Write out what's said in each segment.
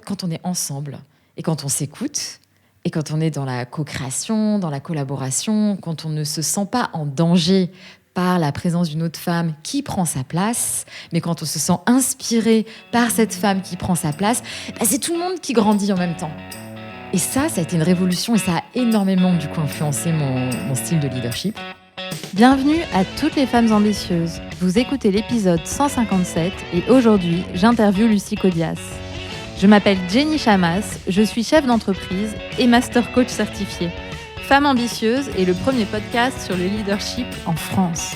quand on est ensemble et quand on s'écoute et quand on est dans la co-création, dans la collaboration, quand on ne se sent pas en danger par la présence d'une autre femme qui prend sa place, mais quand on se sent inspiré par cette femme qui prend sa place, c'est tout le monde qui grandit en même temps. Et ça a été une révolution et ça a énormément du coup influencé mon style de leadership. Bienvenue à toutes les femmes ambitieuses. Vous écoutez l'épisode 157 et aujourd'hui, j'interviewe Lucie Codias. Je m'appelle Jenny Chamas, je suis chef d'entreprise et master coach certifié. Femme ambitieuse est le premier podcast sur le leadership en France.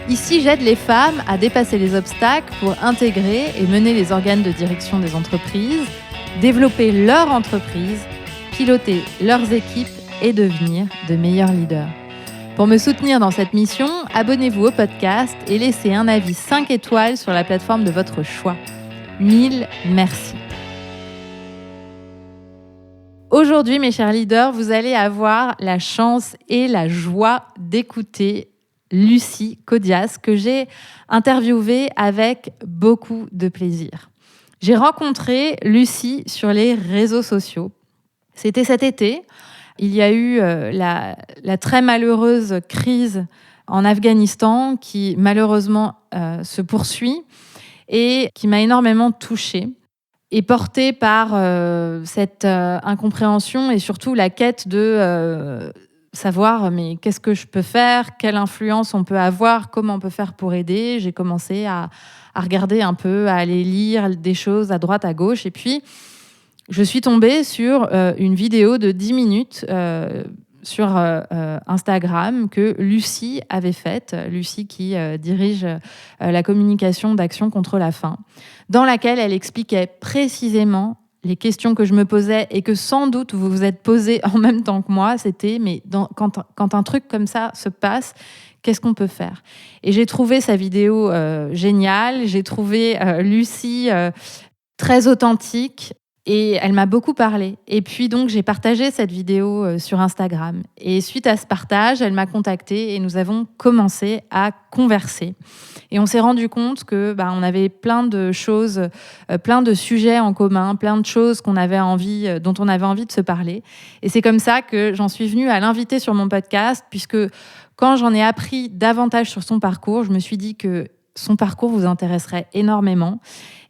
Ici, j'aide les femmes à dépasser les obstacles pour intégrer et mener les organes de direction des entreprises, développer leur entreprise, piloter leurs équipes et devenir de meilleurs leaders. Pour me soutenir dans cette mission, abonnez-vous au podcast et laissez un avis 5 étoiles sur la plateforme de votre choix. 1000 merci. Aujourd'hui, mes chers leaders, vous allez avoir la chance et la joie d'écouter Lucie Codias, que j'ai interviewée avec beaucoup de plaisir. J'ai rencontré Lucie sur les réseaux sociaux. C'était cet été. Il y a eu la très malheureuse crise en Afghanistan qui malheureusement se poursuit et qui m'a énormément touchée. Et portée par cette incompréhension et surtout la quête de savoir mais qu'est-ce que je peux faire, quelle influence on peut avoir, comment on peut faire pour aider. J'ai commencé à regarder un peu, à aller lire des choses à droite, à gauche. Et puis, je suis tombée sur une vidéo de 10 minutes sur Instagram que Lucie avait faite. Lucie qui dirige la communication d'Action contre la faim, dans laquelle elle expliquait précisément les questions que je me posais et que sans doute vous vous êtes posées en même temps que moi. C'était, mais quand un truc comme ça se passe, qu'est-ce qu'on peut faire ? Et j'ai trouvé sa vidéo géniale. J'ai trouvé Lucie très authentique. Et elle m'a beaucoup parlé. Et puis donc, j'ai partagé cette vidéo sur Instagram. Et suite à ce partage, elle m'a contactée et nous avons commencé à converser. Et on s'est rendu compte que on avait plein de choses, plein de sujets en commun, plein de choses dont on avait envie de se parler. Et c'est comme ça que j'en suis venue à l'inviter sur mon podcast, puisque quand j'en ai appris davantage sur son parcours, je me suis dit que son parcours vous intéresserait énormément.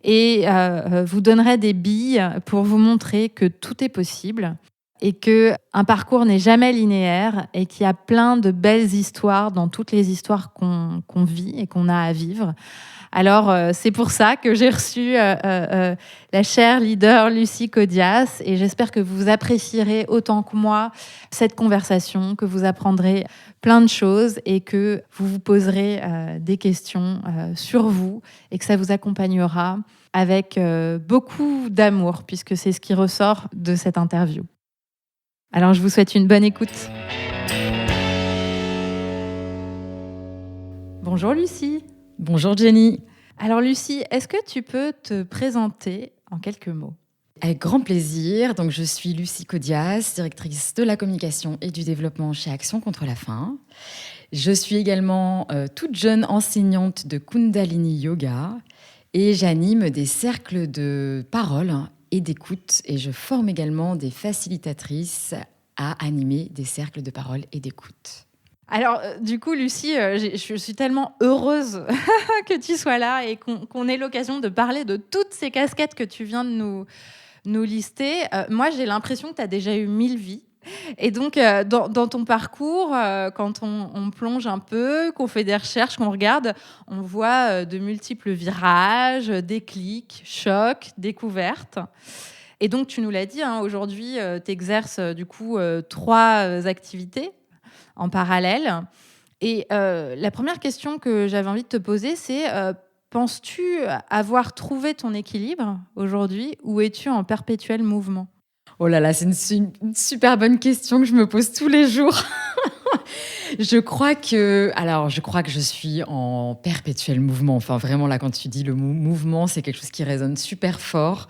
Et vous donnerai des billes pour vous montrer que tout est possible et qu'un parcours n'est jamais linéaire et qu'il y a plein de belles histoires dans toutes les histoires qu'on vit et qu'on a à vivre. Alors, c'est pour ça que j'ai reçu la chère leader Lucie Codias et j'espère que vous apprécierez autant que moi cette conversation, que vous apprendrez plein de choses et que vous vous poserez des questions sur vous et que ça vous accompagnera avec beaucoup d'amour, puisque c'est ce qui ressort de cette interview. Alors, je vous souhaite une bonne écoute. Bonjour Lucie. Bonjour Jenny. Alors Lucie, est-ce que tu peux te présenter en quelques mots ? Avec grand plaisir. Donc, je suis Lucie Codias, directrice de la communication et du développement chez Action contre la faim. Je suis également toute jeune enseignante de Kundalini Yoga et j'anime des cercles de parole et d'écoute. Et je forme également des facilitatrices à animer des cercles de parole et d'écoute. Alors, du coup, Lucie, je suis tellement heureuse que tu sois là et qu'on ait l'occasion de parler de toutes ces casquettes que tu viens de nous lister. Moi, j'ai l'impression que tu as déjà eu 1000 vies. Et donc, dans ton parcours, quand on plonge un peu, qu'on fait des recherches, qu'on regarde, on voit de multiples virages, déclics, chocs, découvertes. Et donc, tu nous l'as dit, aujourd'hui, tu exerces du coup 3 activités en parallèle. Et la première question que j'avais envie de te poser, c'est penses-tu avoir trouvé ton équilibre aujourd'hui ou es-tu en perpétuel mouvement ? Oh là là, c'est une super bonne question que je me pose tous les jours. Je crois que je suis en perpétuel mouvement. Enfin, vraiment, là, quand tu dis le mouvement, c'est quelque chose qui résonne super fort.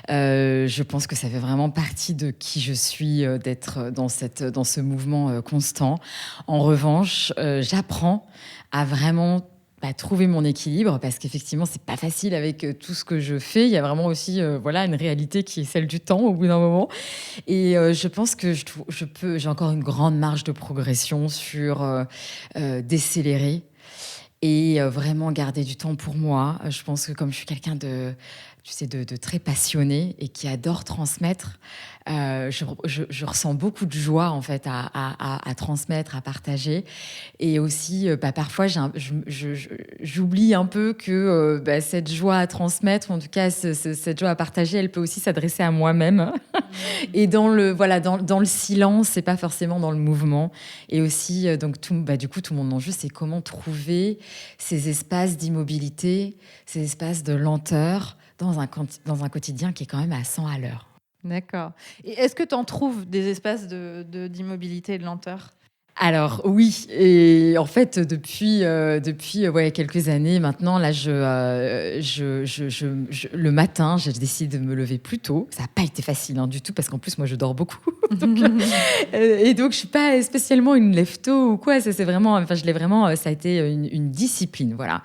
Je pense que ça fait vraiment partie de qui je suis, d'être dans ce mouvement constant. En revanche, j'apprends à vraiment trouver mon équilibre, parce qu'effectivement, c'est pas facile avec tout ce que je fais. Il y a vraiment aussi une réalité qui est celle du temps au bout d'un moment. Et je pense que j'ai encore une grande marge de progression sur décélérer et vraiment garder du temps pour moi. Je pense que comme je suis quelqu'un de très passionné et qui adore transmettre, je ressens beaucoup de joie en fait à transmettre, à partager. Et aussi, parfois, j'oublie un peu que cette joie à transmettre, ou en tout cas cette joie à partager, elle peut aussi s'adresser à moi-même. Et dans le silence, c'est pas forcément dans le mouvement. Et aussi, donc du coup, tout mon enjeu, c'est comment trouver ces espaces d'immobilité, ces espaces de lenteur dans un quotidien qui est quand même à 100 à l'heure. D'accord. Et est-ce que tu en trouves des espaces d'immobilité et de lenteur? Alors oui, et en fait depuis quelques années maintenant, là le matin, j'ai décidé de me lever plus tôt. Ça n'a pas été facile du tout, parce qu'en plus moi je dors beaucoup. Et donc je suis pas spécialement une lève-tôt ou quoi. Ça c'est vraiment, ça a été une discipline, voilà,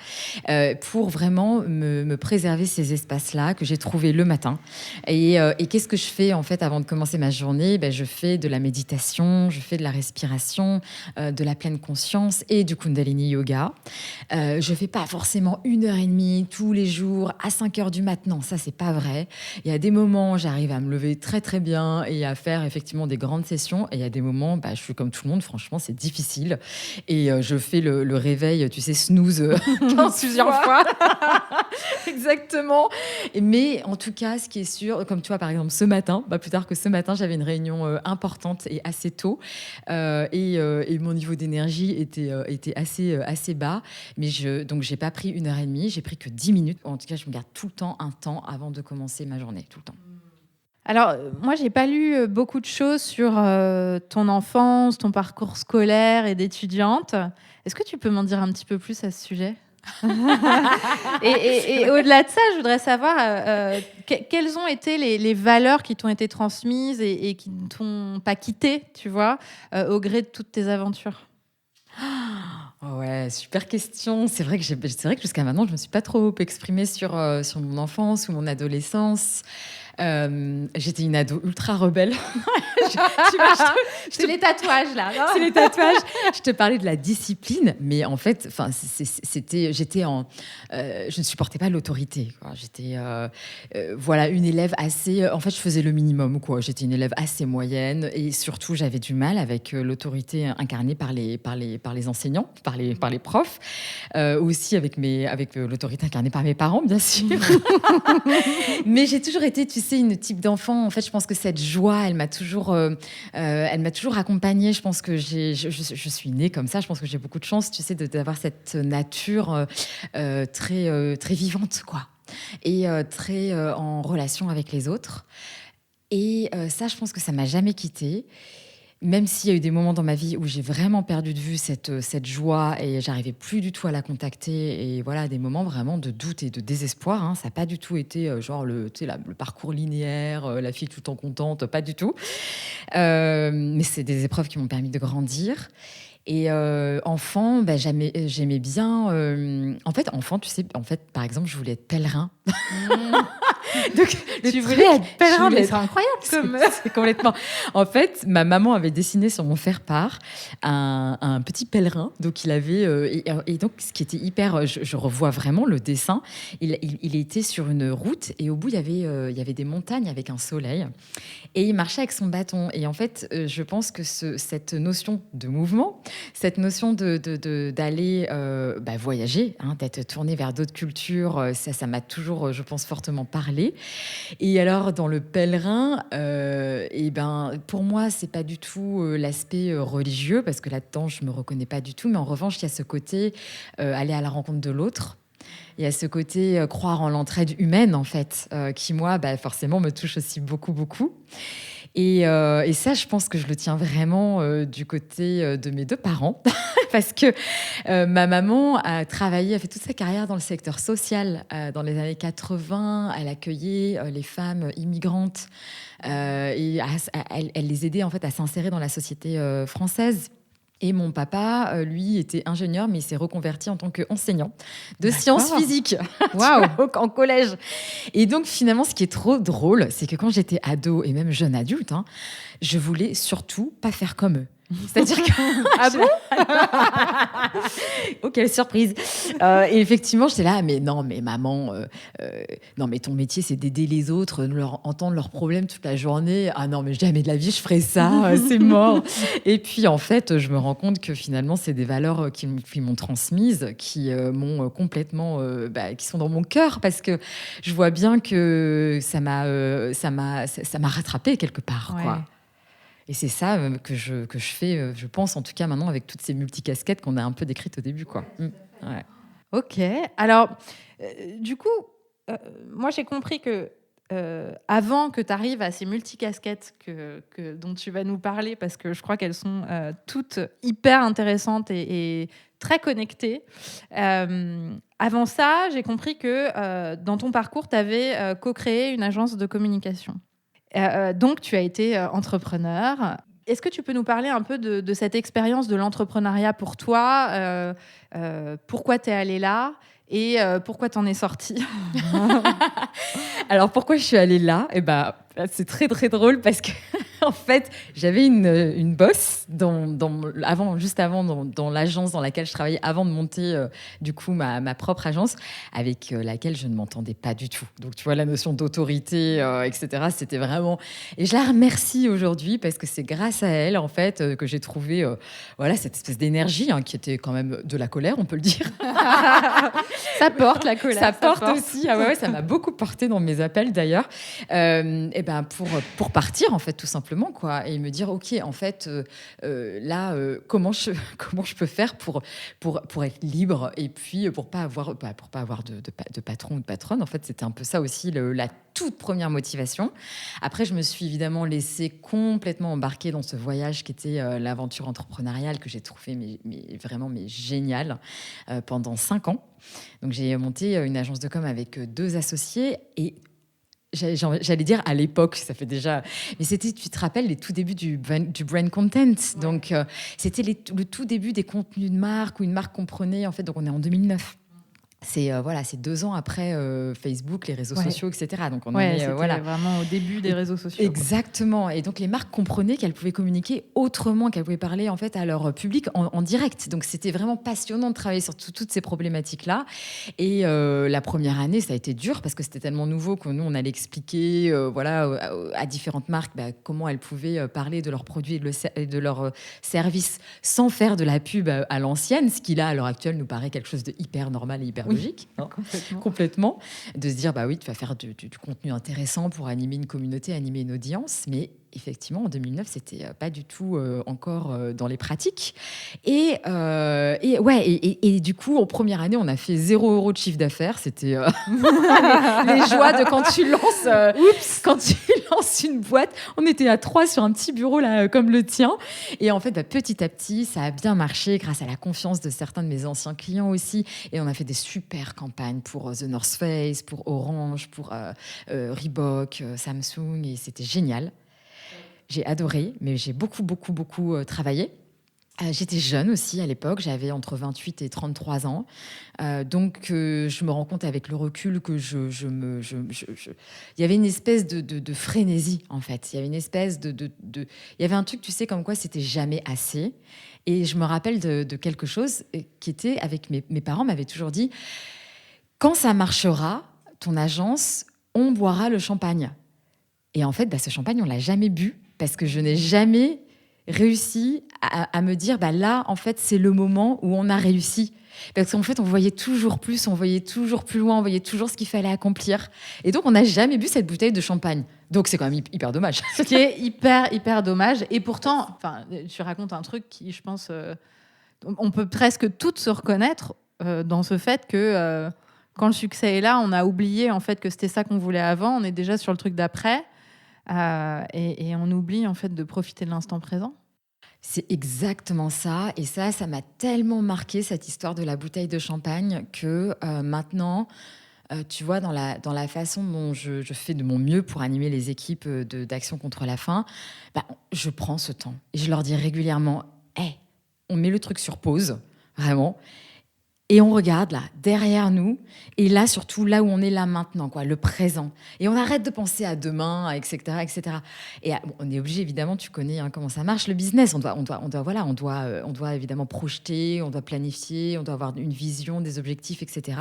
pour vraiment me préserver ces espaces-là que j'ai trouvés le matin. Et qu'est-ce que je fais en fait avant de commencer ma journée? Je fais de la méditation, je fais de la respiration, de la pleine conscience et du Kundalini Yoga. Je fais pas forcément 1h30 tous les jours à 5h du matin. Non, ça, c'est pas vrai. Il y a des moments, j'arrive à me lever très, très bien et à faire effectivement des grandes sessions. Et il y a des moments, je suis comme tout le monde, franchement, c'est difficile. Et je fais le réveil, tu sais, snooze plusieurs fois. Exactement. Mais en tout cas, ce qui est sûr, comme tu vois, par exemple, ce matin, plus tard que ce matin, j'avais une réunion importante et assez tôt. Et mon niveau d'énergie était assez bas. Mais donc, j'ai pas pris 1h30, j'ai pris que 10 minutes. En tout cas, je me garde tout le temps un temps avant de commencer ma journée, tout le temps. Alors, moi, j'ai pas lu beaucoup de choses sur ton enfance, ton parcours scolaire et d'étudiante. Est-ce que tu peux m'en dire un petit peu plus à ce sujet? et au-delà de ça, je voudrais savoir quelles ont été les valeurs qui t'ont été transmises et qui ne t'ont pas quitté, tu vois, au gré de toutes tes aventures. Ouais, super question. C'est vrai que jusqu'à maintenant, je me suis pas trop exprimée sur mon enfance ou mon adolescence. J'étais une ado ultra rebelle. C'est les tatouages là. C'est les tatouages. Je te parlais de la discipline, mais en fait, je ne supportais pas l'autorité, quoi. J'étais, une élève assez. En fait, je faisais le minimum, quoi. J'étais une élève assez moyenne, et surtout, j'avais du mal avec l'autorité incarnée par les enseignants, par les profs, aussi avec l'autorité incarnée par mes parents, bien sûr. Mais j'ai toujours été, tu sais, une type d'enfant. En fait, je pense que cette joie, elle m'a toujours accompagnée. Je pense que je suis née comme ça. Je pense que j'ai beaucoup de chance, tu sais, d'avoir cette nature très, très vivante, quoi. Et très en relation avec les autres. Et ça, je pense que ça m'a jamais quittée. Même s'il y a eu des moments dans ma vie où j'ai vraiment perdu de vue cette joie et j'arrivais plus du tout à la contacter, et voilà, des moments vraiment de doute et de désespoir, hein. Ça n'a pas du tout été le parcours linéaire, la fille tout le temps contente, pas du tout. Mais c'est des épreuves qui m'ont permis de grandir. Et enfant, j'aimais bien. En fait, enfant, tu sais, par exemple, je voulais être pèlerin. Donc, tu voulais être pèlerin, mais c'est incroyable. C'est complètement. En fait, ma maman avait dessiné sur mon faire-part un petit pèlerin. Donc, il avait. Et donc, ce qui était hyper. Je revois vraiment le dessin. Il était sur une route, et au bout, il y avait des montagnes avec un soleil. Et il marchait avec son bâton. Et en fait, je pense que cette notion de mouvement, cette notion d'aller voyager, hein, d'être tourné vers d'autres cultures, ça m'a toujours, je pense, fortement parlé. Et alors, dans le pèlerin, pour moi, c'est pas du tout l'aspect religieux, parce que là-dedans, je me reconnais pas du tout. Mais en revanche, il y a ce côté aller à la rencontre de l'autre. Il y a ce côté croire en l'entraide humaine, en fait, qui, moi, forcément, me touche aussi beaucoup, beaucoup. Et ça, je pense que je le tiens vraiment du côté de mes deux parents, parce que ma maman a fait toute sa carrière dans le secteur social. Dans les années 80, elle accueillait les femmes immigrantes et elle les aidait en fait à s'insérer dans la société française. Et mon papa, lui, était ingénieur, mais il s'est reconverti en tant qu'enseignant de sciences physiques en collège. Et donc, finalement, ce qui est trop drôle, c'est que quand j'étais ado et même jeune adulte, je voulais surtout pas faire comme eux. C'est-à-dire que... Ah bon? Oh, quelle surprise. Et effectivement, j'étais là, mais non, mais maman, non, mais ton métier, c'est d'aider les autres, entendre leurs problèmes toute la journée. Ah non, mais jamais de la vie, je ferais ça, c'est mort. Et puis, en fait, je me rends compte que finalement, c'est des valeurs qui m'ont transmises, qui m'ont complètement... qui sont dans mon cœur, parce que je vois bien que ça m'a rattrapée quelque part, quoi. Et c'est ça que je fais, je pense, en tout cas maintenant, avec toutes ces multicasquettes qu'on a un peu décrites au début, quoi. Ouais. Ok. Alors, du coup, moi, j'ai compris que avant que tu arrives à ces multicasquettes dont tu vas nous parler, parce que je crois qu'elles sont toutes hyper intéressantes et très connectées. Avant ça, j'ai compris que dans ton parcours, tu avais co-créé une agence de communication. Donc, tu as été entrepreneur. Est-ce que tu peux nous parler un peu de cette expérience de l'entrepreneuriat pour toi? Pourquoi tu es allée là? Et pourquoi tu en es sortie? Alors, pourquoi je suis allée là? C'est très, très drôle parce que, en fait, j'avais une boss juste avant dans l'agence dans laquelle je travaillais avant de monter, du coup, ma propre agence, avec laquelle je ne m'entendais pas du tout. Donc, tu vois, la notion d'autorité, etc., c'était vraiment... Et je la remercie aujourd'hui parce que c'est grâce à elle, en fait, que j'ai trouvé cette espèce d'énergie qui était quand même de la colère, on peut le dire. Ça porte la colère. Ça porte aussi. Ah ouais, ça m'a beaucoup porté dans mes appels d'ailleurs. Pour partir en fait tout simplement quoi, et me dire ok en fait comment je peux faire pour être libre et puis pour pas avoir de patron ou de patronne. En fait, c'était un peu ça aussi la toute première motivation. Après, je me suis évidemment laissée complètement embarquer dans ce voyage qui était l'aventure entrepreneuriale que j'ai trouvé vraiment géniale pendant 5 ans. Donc j'ai monté une agence de com avec 2 associés et j'allais dire à l'époque, ça fait déjà... Mais c'était, tu te rappelles, les tout débuts du brand content. Ouais. Donc, c'était le tout début des contenus de marque ou une marque qu'on prenait. En fait, donc on est en 2009. C'est 2 ans après Facebook, les réseaux sociaux, etc. Donc on c'était vraiment au début des réseaux sociaux. Exactement. Et donc les marques comprenaient qu'elles pouvaient communiquer autrement, qu'elles pouvaient parler en fait à leur public en direct. Donc c'était vraiment passionnant de travailler sur toutes ces problématiques-là. Et la première année, ça a été dur parce que c'était tellement nouveau que nous on allait expliquer à différentes marques comment elles pouvaient parler de leurs produits et de leurs services sans faire de la pub à l'ancienne, ce qui là à l'heure actuelle nous paraît quelque chose de hyper normal et hyper logique, complètement. De se dire, tu vas faire du contenu intéressant pour animer une communauté, animer une audience, mais effectivement, en 2009, c'était pas du tout encore dans les pratiques. Et du coup, en première année, on a fait 0 € de chiffre d'affaires. C'était les joies de quand tu lances une boîte. On était à 3 sur un petit bureau là, comme le tien. Et en fait, petit à petit, ça a bien marché grâce à la confiance de certains de mes anciens clients aussi. Et on a fait des super campagnes pour The North Face, pour Orange, pour Reebok, Samsung. Et c'était génial. J'ai adoré, mais j'ai beaucoup travaillé. J'étais jeune aussi à l'époque, j'avais entre 28 et 33 ans. Donc, je me rends compte avec le recul que il y avait une espèce de frénésie, en fait. Il y avait une espèce il y avait un truc, tu sais, comme quoi c'était jamais assez. Et je me rappelle de quelque chose qui était avec mes parents, m'avaient toujours dit, quand ça marchera, ton agence, on boira le champagne. Et en fait, ce champagne, on l'a jamais bu parce que je n'ai jamais réussi à me dire, là, en fait, c'est le moment où on a réussi. Parce qu'en fait, on voyait toujours plus, on voyait toujours plus loin, on voyait toujours ce qu'il fallait accomplir. Et donc, on n'a jamais bu cette bouteille de champagne. Donc, c'est quand même hyper dommage. Ce qui est hyper dommage. Et pourtant, tu racontes un truc qui, je pense, on peut presque toutes se reconnaître dans ce fait que quand le succès est là, on a oublié en fait que c'était ça qu'on voulait avant. On est déjà sur le truc d'après. Et on oublie en fait de profiter de l'instant présent. C'est exactement ça. Et ça m'a tellement marqué, cette histoire de la bouteille de champagne, que maintenant, tu vois, dans la façon dont je fais de mon mieux pour animer les équipes d'Action contre la faim, je prends ce temps. Et je leur dis régulièrement, on met le truc sur pause, vraiment. Et on regarde là, derrière nous, et là, surtout là où on est là maintenant, quoi, le présent. Et on arrête de penser à demain, etc., etc. Et bon, on est obligé, évidemment, tu connais comment ça marche, le business. On doit évidemment projeter, on doit planifier, on doit avoir une vision, des objectifs, etc.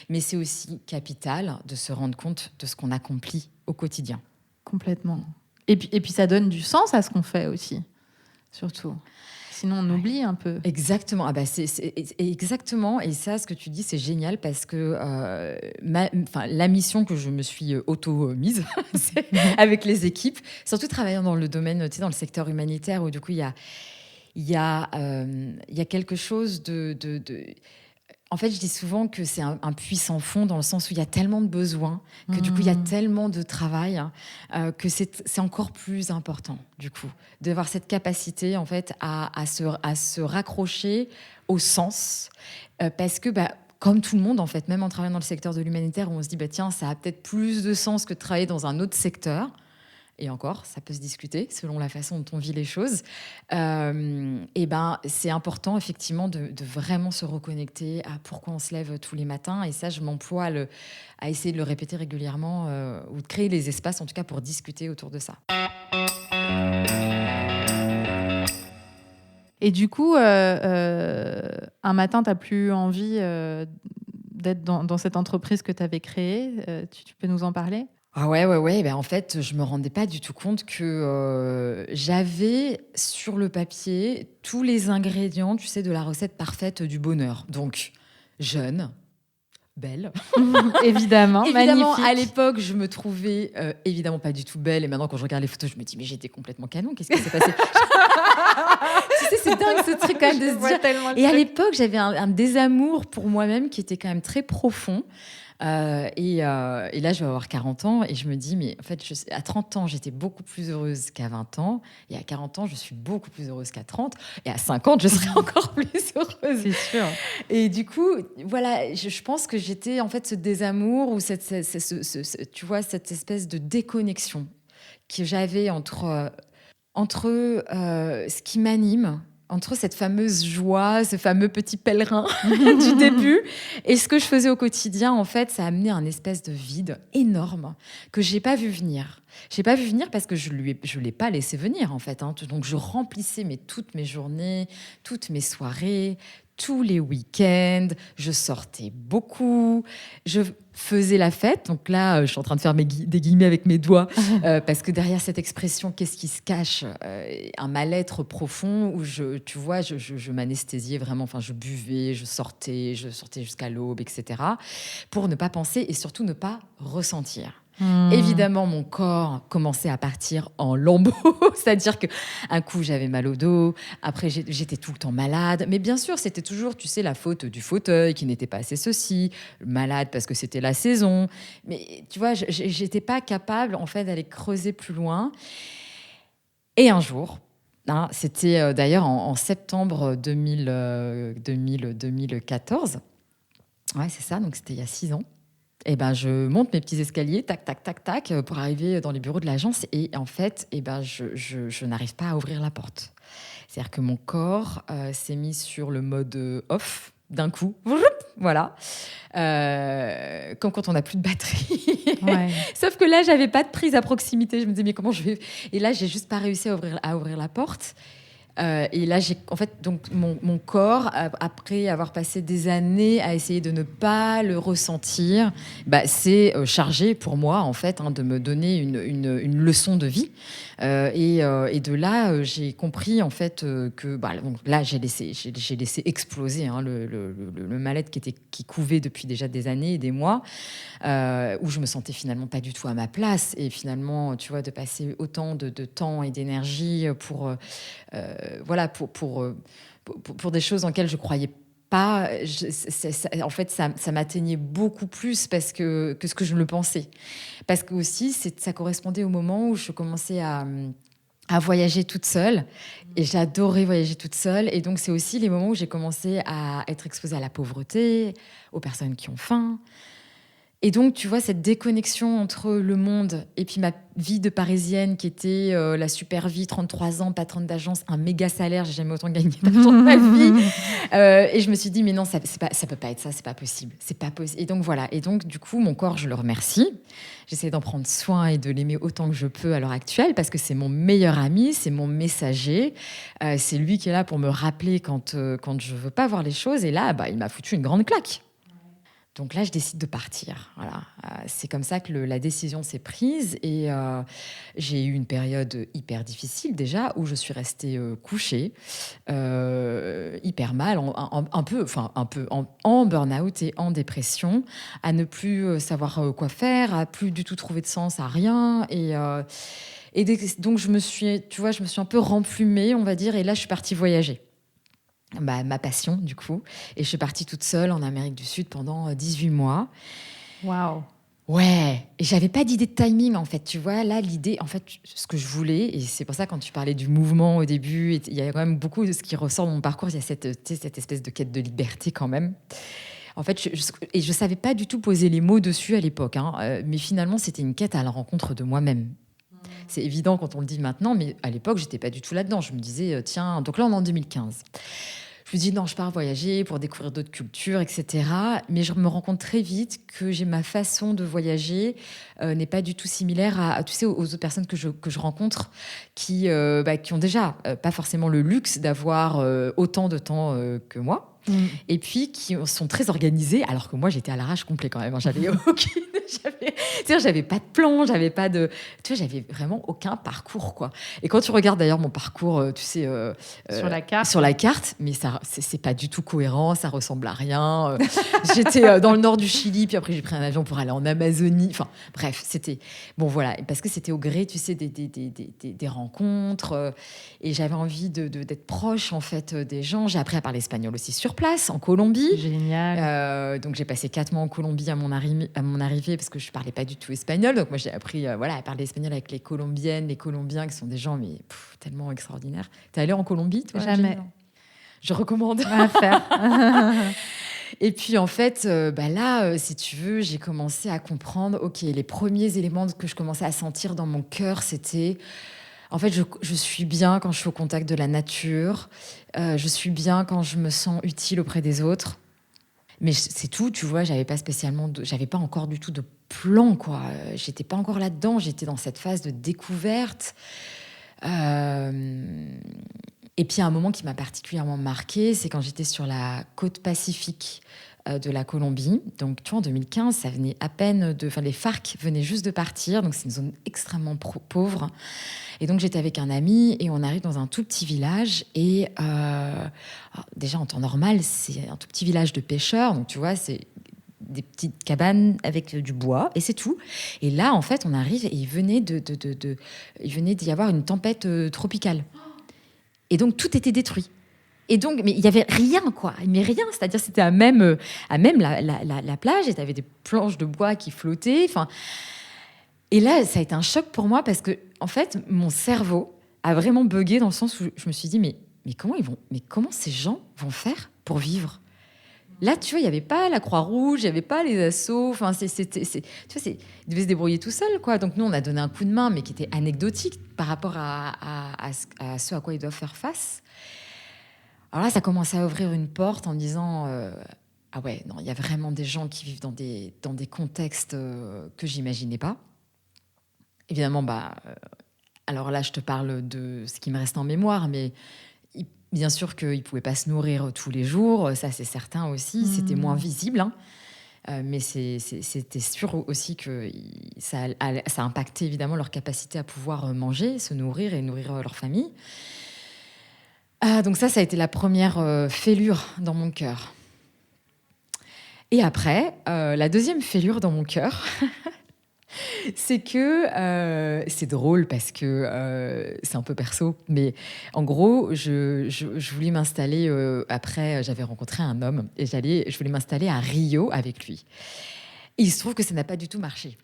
Mais c'est aussi capital de se rendre compte de ce qu'on accomplit au quotidien. Complètement. Et puis ça donne du sens à ce qu'on fait aussi, surtout. Sinon, on oublie un peu. Exactement. C'est exactement. Et ça, ce que tu dis, c'est génial parce que la mission que je me suis auto-mise avec les équipes, surtout travaillant dans le domaine, tu sais, dans le secteur humanitaire, où du coup, il y a quelque chose de. En fait, je dis souvent que c'est un puits sans fond dans le sens où il y a tellement de besoins, que du coup, il y a tellement de travail que c'est encore plus important, du coup, d'avoir cette capacité, en fait, à se raccrocher au sens. Parce que, comme tout le monde, en fait, même en travaillant dans le secteur de l'humanitaire, où on se dit, tiens, ça a peut-être plus de sens que de travailler dans un autre secteur. Et encore, ça peut se discuter selon la façon dont on vit les choses. C'est important, effectivement, de vraiment se reconnecter à pourquoi on se lève tous les matins. Et ça, je m'emploie à essayer de le répéter régulièrement ou de créer les espaces, en tout cas, pour discuter autour de ça. Et du coup, un matin, tu n'as plus envie d'être dans cette entreprise que tu avais créée. Tu peux nous en parler ? Ah ouais. En fait, je me rendais pas du tout compte que j'avais sur le papier tous les ingrédients, tu sais, de la recette parfaite du bonheur. Donc, jeune, belle. Évidemment, magnifique. À l'époque, je me trouvais évidemment pas du tout belle. Et maintenant, quand je regarde les photos, je me dis, mais j'étais complètement canon. Qu'est-ce qui s'est passé? Tu sais, c'est dingue ce truc quand même de se dire. Et à l'époque, j'avais un désamour pour moi-même qui était quand même très profond. Et là, je vais avoir 40 ans et je me dis, mais en fait, à 30 ans, j'étais beaucoup plus heureuse qu'à 20 ans. Et à 40 ans, je suis beaucoup plus heureuse qu'à 30. Et à 50, je serai encore plus heureuse. C'est sûr. Et du coup, voilà, je pense que j'étais en fait ce désamour ou tu vois, cette espèce de déconnexion que j'avais entre ce qui m'anime, entre cette fameuse joie, ce fameux petit pèlerin du début, et ce que je faisais au quotidien, en fait, ça a amené un espèce de vide énorme que j'ai pas vu venir. J'ai pas vu venir parce que je l'ai pas laissé venir, en fait. Donc, je remplissais toutes mes journées, toutes mes soirées, tous les week-ends, je sortais beaucoup, je faisais la fête. Donc là, je suis en train de faire des guillemets avec mes doigts, parce que derrière cette expression, qu'est-ce qui se cache? Un mal-être profond où je m'anesthésiais vraiment. Enfin, je buvais, je sortais jusqu'à l'aube, etc. pour ne pas penser et surtout ne pas ressentir. Évidemment, mon corps commençait à partir en lambeaux, c'est-à-dire qu'un coup, j'avais mal au dos, après, j'étais tout le temps malade. Mais bien sûr, c'était toujours, tu sais, la faute du fauteuil qui n'était pas assez ceci, malade parce que c'était la saison. Mais tu vois, j'étais pas capable, en fait, d'aller creuser plus loin. Et un jour, c'était d'ailleurs en septembre 2014, ouais, c'est ça, donc c'était il y a 6 ans. Et je monte mes petits escaliers, tac, tac, tac, tac, pour arriver dans les bureaux de l'agence. Et en fait, je n'arrive pas à ouvrir la porte. C'est-à-dire que mon corps s'est mis sur le mode off d'un coup. Voilà. Comme quand on n'a plus de batterie. Ouais. Sauf que là, j'avais pas de prise à proximité. Je me disais, mais comment je vais... Et là, j'ai juste pas réussi à ouvrir la porte. Et là, donc mon corps, après avoir passé des années à essayer de ne pas le ressentir, c'est chargé pour moi, en fait, de me donner une leçon de vie. Et de là, j'ai compris, en fait, que donc là, j'ai laissé exploser le mal-être qui couvait depuis déjà des années et des mois, où je me sentais finalement pas du tout à ma place. Et finalement, tu vois, de passer autant de temps et d'énergie pour des choses dans lesquelles je croyais pas, en fait, ça m'atteignait beaucoup plus que ce que je le pensais. Parce que aussi, ça correspondait au moment où je commençais à voyager toute seule. Et j'adorais voyager toute seule. Et donc, c'est aussi les moments où j'ai commencé à être exposée à la pauvreté, aux personnes qui ont faim. Et donc, tu vois, cette déconnexion entre le monde et puis ma vie de parisienne qui était la super vie, 33 ans, patronne d'agence, un méga salaire, j'ai jamais autant gagné d'argent de ma vie. Et je me suis dit, mais non, ça peut pas être ça, c'est pas possible. C'est pas possible. Et donc, voilà. Et donc, du coup, mon corps, je le remercie. J'essaie d'en prendre soin et de l'aimer autant que je peux à l'heure actuelle parce que c'est mon meilleur ami, c'est mon messager. C'est lui qui est là pour me rappeler quand je veux pas voir les choses. Et là, il m'a foutu une grande claque. Donc là, je décide de partir. Voilà. C'est comme ça que la décision s'est prise. Et j'ai eu une période hyper difficile déjà, où je suis restée couchée, hyper mal, un peu en burn-out et en dépression, à ne plus savoir quoi faire, à plus du tout trouver de sens à rien. Donc je me suis un peu remplumée, on va dire. Et là, je suis partie voyager. Ma passion, du coup. Et je suis partie toute seule en Amérique du Sud pendant 18 mois. Waouh. Ouais. Et j'avais pas d'idée de timing, en fait. Tu vois, là, l'idée, en fait, ce que je voulais, et c'est pour ça, quand tu parlais du mouvement au début, il y a quand même beaucoup de ce qui ressort de mon parcours. Il y a cette espèce de quête de liberté, quand même. En fait, je savais pas du tout poser les mots dessus à l'époque. Mais finalement, c'était une quête à la rencontre de moi-même. C'est évident quand on le dit maintenant, mais à l'époque, j'étais pas du tout là-dedans. Je me disais, tiens, donc là, on est en 2015. Je me dis, non, je pars voyager pour découvrir d'autres cultures, etc. Mais je me rends compte très vite que ma façon de voyager n'est pas du tout similaire tu sais, aux autres personnes que je rencontre qui ont déjà pas forcément le luxe d'avoir autant de temps que moi. Et puis qui sont très organisés, alors que moi j'étais à l'arrache complet quand même. J'avais j'avais pas de plan, j'avais vraiment aucun parcours, quoi. Et quand tu regardes d'ailleurs mon parcours, tu sais, sur la carte, mais ça, c'est pas du tout cohérent, ça ressemble à rien. J'étais dans le nord du Chili, puis après j'ai pris un avion pour aller en Amazonie. Enfin bref, c'était bon, voilà, parce que c'était au gré, tu sais, des rencontres, et j'avais envie d'être proche en fait des gens. J'ai appris à parler espagnol aussi sur place, en Colombie. Génial. Donc j'ai passé 4 mois en Colombie à mon arrivée parce que je parlais pas du tout espagnol. Donc moi j'ai appris à parler espagnol avec les Colombiennes, les Colombiens qui sont des gens tellement extraordinaires. T'es allée en Colombie, toi? Jamais. Je recommande. À faire. Et puis en fait, là, si tu veux, j'ai commencé à comprendre, ok, les premiers éléments que je commençais à sentir dans mon cœur, c'était... En fait, je suis bien quand je suis au contact de la nature. Je suis bien quand je me sens utile auprès des autres. Mais c'est tout, tu vois, j'avais pas encore du tout de plan, quoi. J'étais pas encore là-dedans, j'étais dans cette phase de découverte. Et puis, un moment qui m'a particulièrement marquée, c'est quand j'étais sur la côte pacifique de la Colombie. Donc, tu vois, en 2015, ça venait à peine les FARC venaient juste de partir. Donc, c'est une zone extrêmement pauvre. Et donc, j'étais avec un ami et on arrive dans un tout petit village. Et déjà, en temps normal, c'est un tout petit village de pêcheurs. Donc, tu vois, c'est des petites cabanes avec du bois et c'est tout. Et là, en fait, on arrive et il venait d'y avoir une tempête tropicale. Et donc, tout était détruit. Et donc, mais il y avait rien, quoi. Mais rien, c'est-à-dire c'était à même la plage et tu avais des planches de bois qui flottaient. Enfin, et là, ça a été un choc pour moi parce que, en fait, mon cerveau a vraiment bugué dans le sens où je me suis dit, mais comment ces gens vont faire pour vivre? Là, tu vois, il n'y avait pas la Croix-Rouge, il n'y avait pas les assos. Enfin, tu vois, ils devaient se débrouiller tout seuls, quoi. Donc, nous, on a donné un coup de main, mais qui était anecdotique par rapport à ce à quoi ils doivent faire face. Alors là, ça commençait à ouvrir une porte en disant ah ouais, non, il y a vraiment des gens qui vivent dans des contextes que j'imaginais pas. Évidemment, alors là, je te parle de ce qui me reste en mémoire, mais bien sûr qu'ils ne pouvaient pas se nourrir tous les jours, ça c'est certain aussi, c'était moins visible, hein. Mais c'était sûr aussi que ça impactait évidemment leur capacité à pouvoir manger, se nourrir et nourrir leur famille. Donc ça a été la première fêlure dans mon cœur. Et après, la deuxième fêlure dans mon cœur, c'est que c'est drôle parce que c'est un peu perso, mais en gros, je voulais m'installer. Après, j'avais rencontré un homme et je voulais m'installer à Rio avec lui. Et il se trouve que ça n'a pas du tout marché.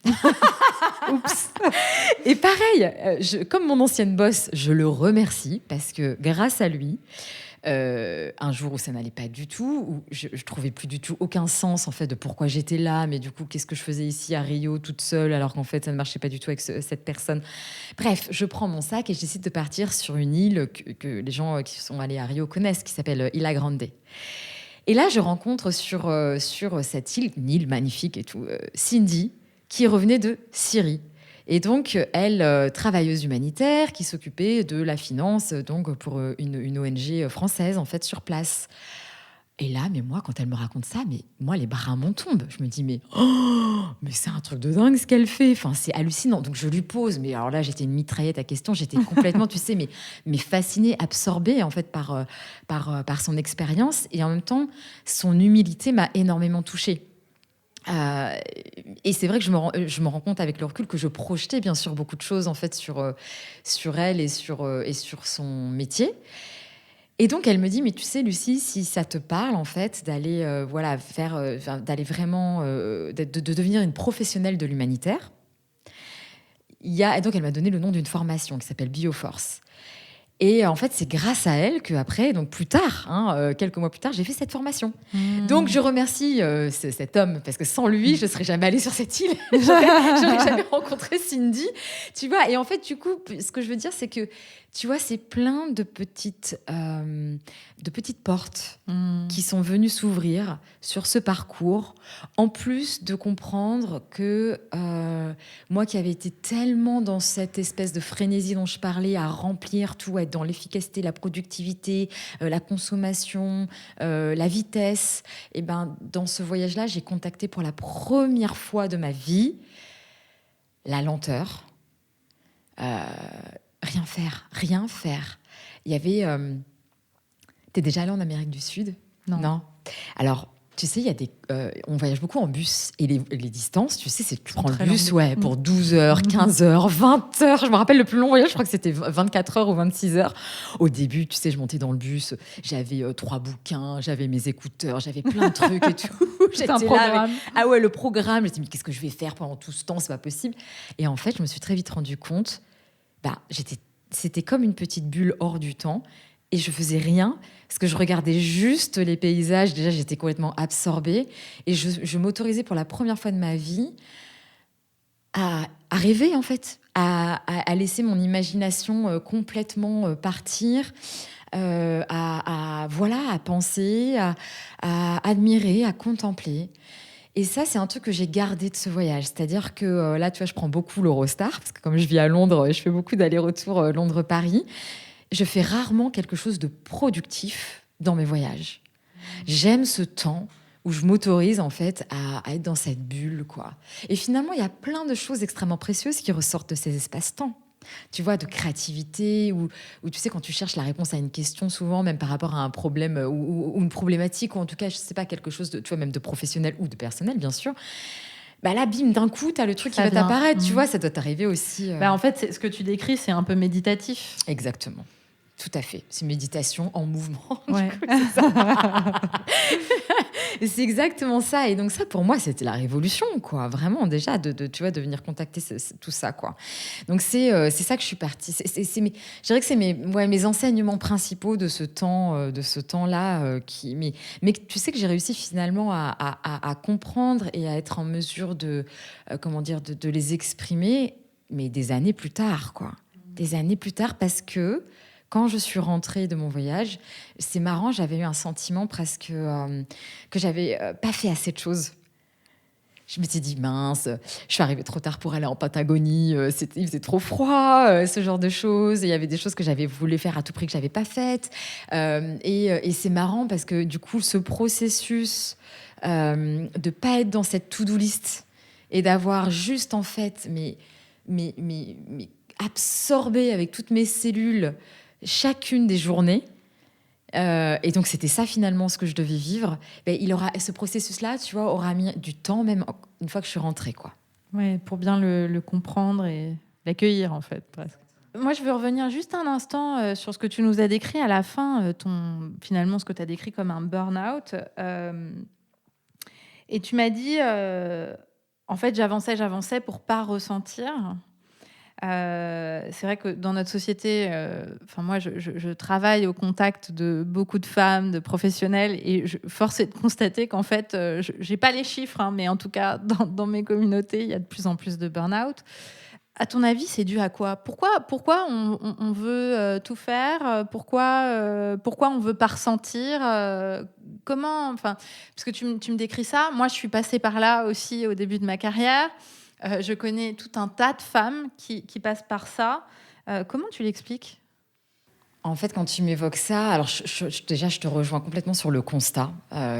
Oups. Et pareil, comme mon ancienne boss, je le remercie parce que grâce à lui, un jour où ça n'allait pas du tout, où je trouvais plus du tout aucun sens en fait de pourquoi j'étais là, mais du coup qu'est-ce que je faisais ici à Rio toute seule alors qu'en fait ça ne marchait pas du tout avec cette personne. Bref, je prends mon sac et je décide de partir sur une île que les gens qui sont allés à Rio connaissent, qui s'appelle Ilha Grande. Et là, je rencontre sur cette île, une île magnifique et tout, Cindy, qui revenait de Syrie. Et donc, elle, travailleuse humanitaire, qui s'occupait de la finance donc pour une ONG française, en fait, sur place. Et là, mais moi, quand elle me raconte ça, mais moi, les bras m'en tombent. Je me dis, mais c'est un truc de dingue ce qu'elle fait. Enfin, c'est hallucinant. Donc, je lui pose. Mais alors là, j'étais une mitraillette à questions. J'étais complètement, tu sais, mais fascinée, absorbée, en fait, par son expérience. Et en même temps, son humilité m'a énormément touchée. Et c'est vrai que je me rends compte avec le recul que je projetais, bien sûr, beaucoup de choses, en fait, sur elle et sur son métier. Et donc elle me dit, mais tu sais Lucie, si ça te parle en fait d'aller voilà faire d'aller vraiment de devenir une professionnelle de l'humanitaire, et donc elle m'a donné le nom d'une formation qui s'appelle Bioforce. Et en fait, c'est grâce à elle que après, donc plus tard, quelques mois plus tard, j'ai fait cette formation. Donc je remercie cet homme parce que sans lui, je serais jamais allée sur cette île. J'aurais jamais rencontré Cindy, tu vois. Et en fait, du coup, ce que je veux dire, c'est que tu vois, c'est plein de petites portes qui sont venues s'ouvrir sur ce parcours. En plus de comprendre que moi qui avais été tellement dans cette espèce de frénésie dont je parlais, à remplir tout, être dans l'efficacité, la productivité, la consommation, la vitesse, et ben dans ce voyage-là, j'ai contacté pour la première fois de ma vie la lenteur. Rien faire. Il y avait... T'es déjà allé en Amérique du Sud ? Non. Alors, tu sais, il y a on voyage beaucoup en bus. Et les distances, tu sais, c'est que tu prends le très bus longues. pour 12 heures, 15 heures, 20 heures. Je me rappelle le plus long voyage, je crois que c'était 24 heures ou 26 heures. Au début, tu sais, je montais dans le bus, j'avais 3 bouquins, j'avais mes écouteurs, j'avais plein de trucs et tout. C'est un programme. Ah ouais, le programme. Je me suis dit, mais qu'est-ce que je vais faire pendant tout ce temps ? C'est pas possible. Et en fait, je me suis très vite rendu compte, c'était comme une petite bulle hors du temps. Et je faisais rien, parce que je regardais juste les paysages. Déjà, j'étais complètement absorbée. Et je m'autorisais pour la première fois de ma vie à rêver, en fait, à laisser mon imagination complètement partir, à penser, à admirer, à contempler. Et ça, c'est un truc que j'ai gardé de ce voyage. C'est-à-dire que là, tu vois, je prends beaucoup l'Eurostar, parce que comme je vis à Londres, je fais beaucoup d'allers-retours Londres-Paris. Je fais rarement quelque chose de productif dans mes voyages. J'aime ce temps où je m'autorise en fait à être dans cette bulle, quoi. Et finalement, il y a plein de choses extrêmement précieuses qui ressortent de ces espaces-temps. Tu vois, de créativité, ou tu sais, quand tu cherches la réponse à une question, souvent, même par rapport à un problème ou une problématique, ou en tout cas, je sais pas, quelque chose de, tu vois, même de professionnel ou de personnel, bien sûr. Bah là, bim, d'un coup, tu as le truc qui va t'apparaître, tu vois, ça doit t'arriver aussi. En fait, ce que tu décris, c'est un peu méditatif. Exactement. Tout à fait. C'est une méditation en mouvement. Ouais. Du coup, c'est ça. Et c'est exactement ça. Et donc ça, pour moi, c'était la révolution, quoi. Vraiment, déjà, tu vois, de venir contacter tout ça, quoi. Donc c'est ça que je suis partie. Je dirais que c'est mes enseignements principaux de ce temps-là. Mais tu sais que j'ai réussi finalement à comprendre et à être en mesure de les exprimer, mais des années plus tard, quoi. Des années plus tard, parce que quand je suis rentrée de mon voyage, c'est marrant, j'avais eu un sentiment presque que j'avais pas fait assez de choses. Je m'étais dit, mince, je suis arrivée trop tard pour aller en Patagonie, il faisait trop froid, ce genre de choses. Il y avait des choses que j'avais voulu faire à tout prix que j'avais pas faites. Et c'est marrant parce que du coup, ce processus de pas être dans cette to-do list et d'avoir juste en fait absorbé avec toutes mes cellules chacune des journées. Et donc, c'était ça, finalement, ce que je devais vivre. Ce processus-là, tu vois, aura mis du temps, même une fois que je suis rentrée, quoi. Ouais, pour bien le comprendre et l'accueillir, en fait, presque. Moi, je veux revenir juste un instant sur ce que tu nous as décrit à la fin, finalement, ce que tu as décrit comme un burn-out. Et tu m'as dit, en fait, j'avançais pour pas ressentir. C'est vrai que dans notre société, moi, je travaille au contact de beaucoup de femmes, de professionnels, et force est de constater qu'en fait, je n'ai pas les chiffres, hein, mais en tout cas, dans mes communautés, il y a de plus en plus de burn-out. À ton avis, c'est dû à quoi ? Pourquoi on veut tout faire ? Pourquoi on veut pas ressentir ? Comment ? Parce que tu me décris ça. Moi, je suis passée par là aussi au début de ma carrière. Je connais tout un tas de femmes qui passent par ça. Comment tu l'expliques ? En fait, quand tu m'évoques ça, alors déjà, je te rejoins complètement sur le constat.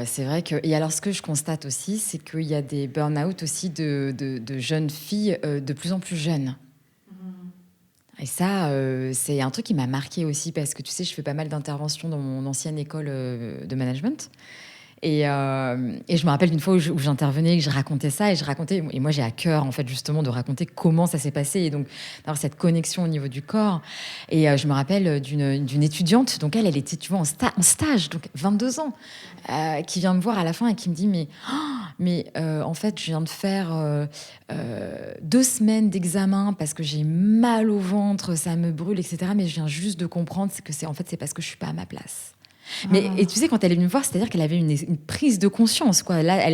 C'est vrai que... Et alors, ce que je constate aussi, c'est qu'il y a des burn-out aussi de jeunes filles de plus en plus jeunes. Et ça, c'est un truc qui m'a marqué aussi parce que, tu sais, je fais pas mal d'interventions dans mon ancienne école de management. Et je me rappelle d'une fois où j'intervenais, que je racontais ça, et moi j'ai à cœur en fait justement de raconter comment ça s'est passé, et donc d'avoir cette connexion au niveau du corps. Et je me rappelle d'une étudiante, donc elle était, tu vois, en stage, donc 22 ans, qui vient me voir à la fin et qui me dit en fait je viens de faire 2 semaines d'examen parce que j'ai mal au ventre, ça me brûle, etc. Mais je viens juste de comprendre que c'est parce que je suis pas à ma place. Et tu sais, quand elle est venue me voir, c'est-à-dire qu'elle avait une prise de conscience, quoi. Là,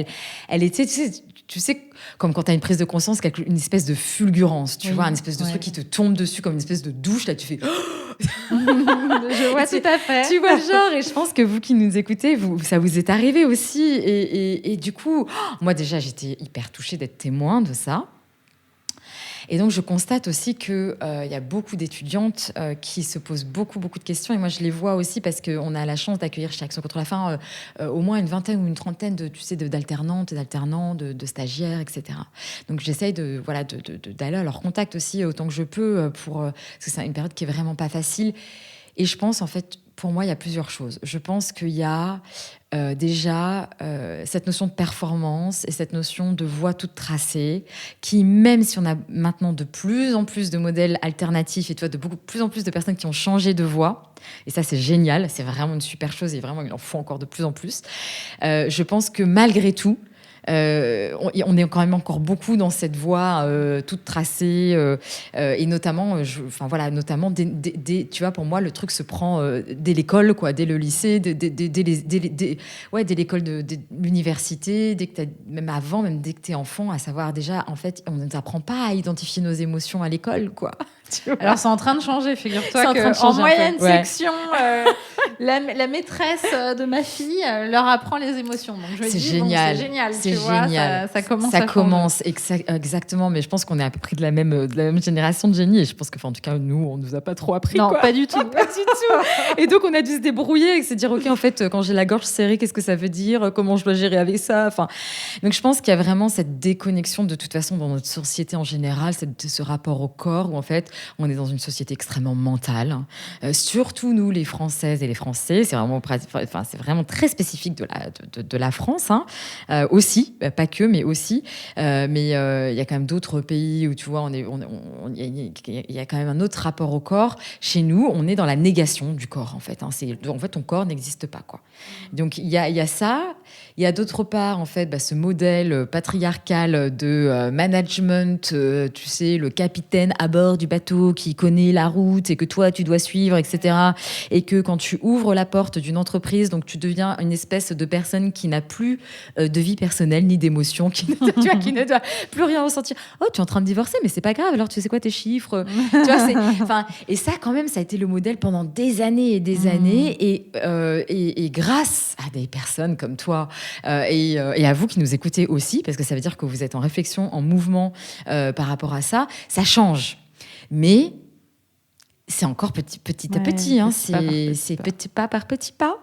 elle était, tu sais, comme quand tu as une prise de conscience, une espèce de fulgurance, tu vois, une espèce de truc qui te tombe dessus comme une espèce de douche. Là, tu fais... Je vois tout à fait. Tu vois le genre, et je pense que vous qui nous écoutez, ça vous est arrivé aussi. Et du coup, moi déjà, j'étais hyper touchée d'être témoin de ça. Et donc, je constate aussi qu'il y a beaucoup d'étudiantes qui se posent beaucoup de questions. Et moi, je les vois aussi parce qu'on a la chance d'accueillir chez Action contre la faim au moins une vingtaine ou une trentaine d'alternantes et d'alternants, de stagiaires, etc. Donc, j'essaye d'aller à leur contact aussi autant que je peux parce que c'est une période qui est vraiment pas facile. Et je pense, en fait, pour moi, il y a plusieurs choses. Je pense qu'il y a déjà cette notion de performance et cette notion de voie toute tracée qui, même si on a maintenant de plus en plus de modèles alternatifs et tu vois, de plus en plus de personnes qui ont changé de voie, et ça c'est génial, c'est vraiment une super chose, et vraiment il en faut encore de plus en plus, je pense que malgré tout, on est quand même encore beaucoup dans cette voie toute tracée et notamment notamment tu vois, pour moi le truc se prend dès l'école, quoi, dès le lycée, dès l'école de l'université, même avant, même dès que t'es enfant, à savoir déjà, en fait, on ne t'apprend pas à identifier nos émotions à l'école, quoi. Alors c'est en train de changer, figure-toi qu'en moyenne section, la maîtresse de ma fille leur apprend les émotions. Donc je me dis, génial. C'est génial, c'est tu génial. vois, ça commence exactement, mais je pense qu'on est à peu près de la même génération de génie, et je pense que, en tout cas, nous, on nous a pas trop appris. Non, quoi. pas du tout. Pas du tout. Et donc on a dû se débrouiller et se dire, ok, en fait, quand j'ai la gorge serrée, qu'est-ce que ça veut dire, comment je dois gérer avec ça. Donc je pense qu'il y a vraiment cette déconnexion de toute façon dans notre société en général, ce rapport au corps où en fait on est dans une société extrêmement mentale. Surtout nous, les Françaises et les Français, c'est vraiment très spécifique de la France, hein. Aussi, pas que, mais aussi. Mais il y a quand même d'autres pays où tu vois, il y a quand même un autre rapport au corps. Chez nous, on est dans la négation du corps, en fait. En fait, ton corps n'existe pas, quoi. Donc il y a ça. Il y a d'autre part, en fait, ce modèle patriarcal de management, tu sais, le capitaine à bord du bateau qui connaît la route et que toi, tu dois suivre, etc. Et que quand tu ouvres la porte d'une entreprise, donc tu deviens une espèce de personne qui n'a plus de vie personnelle ni d'émotion, qui ne doit plus rien ressentir. Oh, tu es en train de divorcer, mais c'est pas grave, alors tu sais quoi tes chiffres. Tu vois, et ça, quand même, ça a été le modèle pendant des années et des années. Et grâce à des personnes comme toi, et à vous qui nous écoutez aussi, parce que ça veut dire que vous êtes en réflexion, en mouvement par rapport à ça, ça change. Mais c'est encore petit à petit, hein. C'est petit pas par petit pas.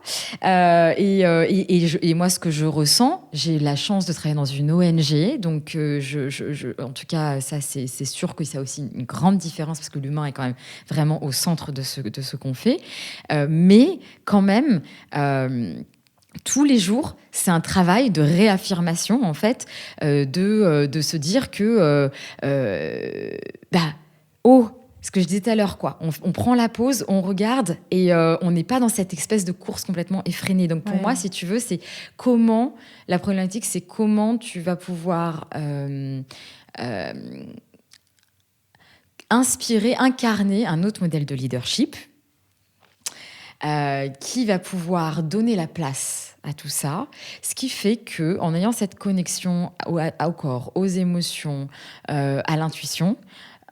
Et moi, ce que je ressens, j'ai la chance de travailler dans une ONG, donc en tout cas, ça c'est sûr que ça a aussi une grande différence parce que l'humain est quand même vraiment au centre de ce qu'on fait. Mais quand même. Tous les jours, c'est un travail de réaffirmation, en fait, de se dire que, ce que je disais tout à l'heure, quoi. On prend la pause, on regarde et on n'est pas dans cette espèce de course complètement effrénée. Donc pour moi, si tu veux, la problématique, c'est comment tu vas pouvoir inspirer, incarner un autre modèle de leadership qui va pouvoir donner la place à tout ça, ce qui fait que en ayant cette connexion au corps, aux émotions, à l'intuition,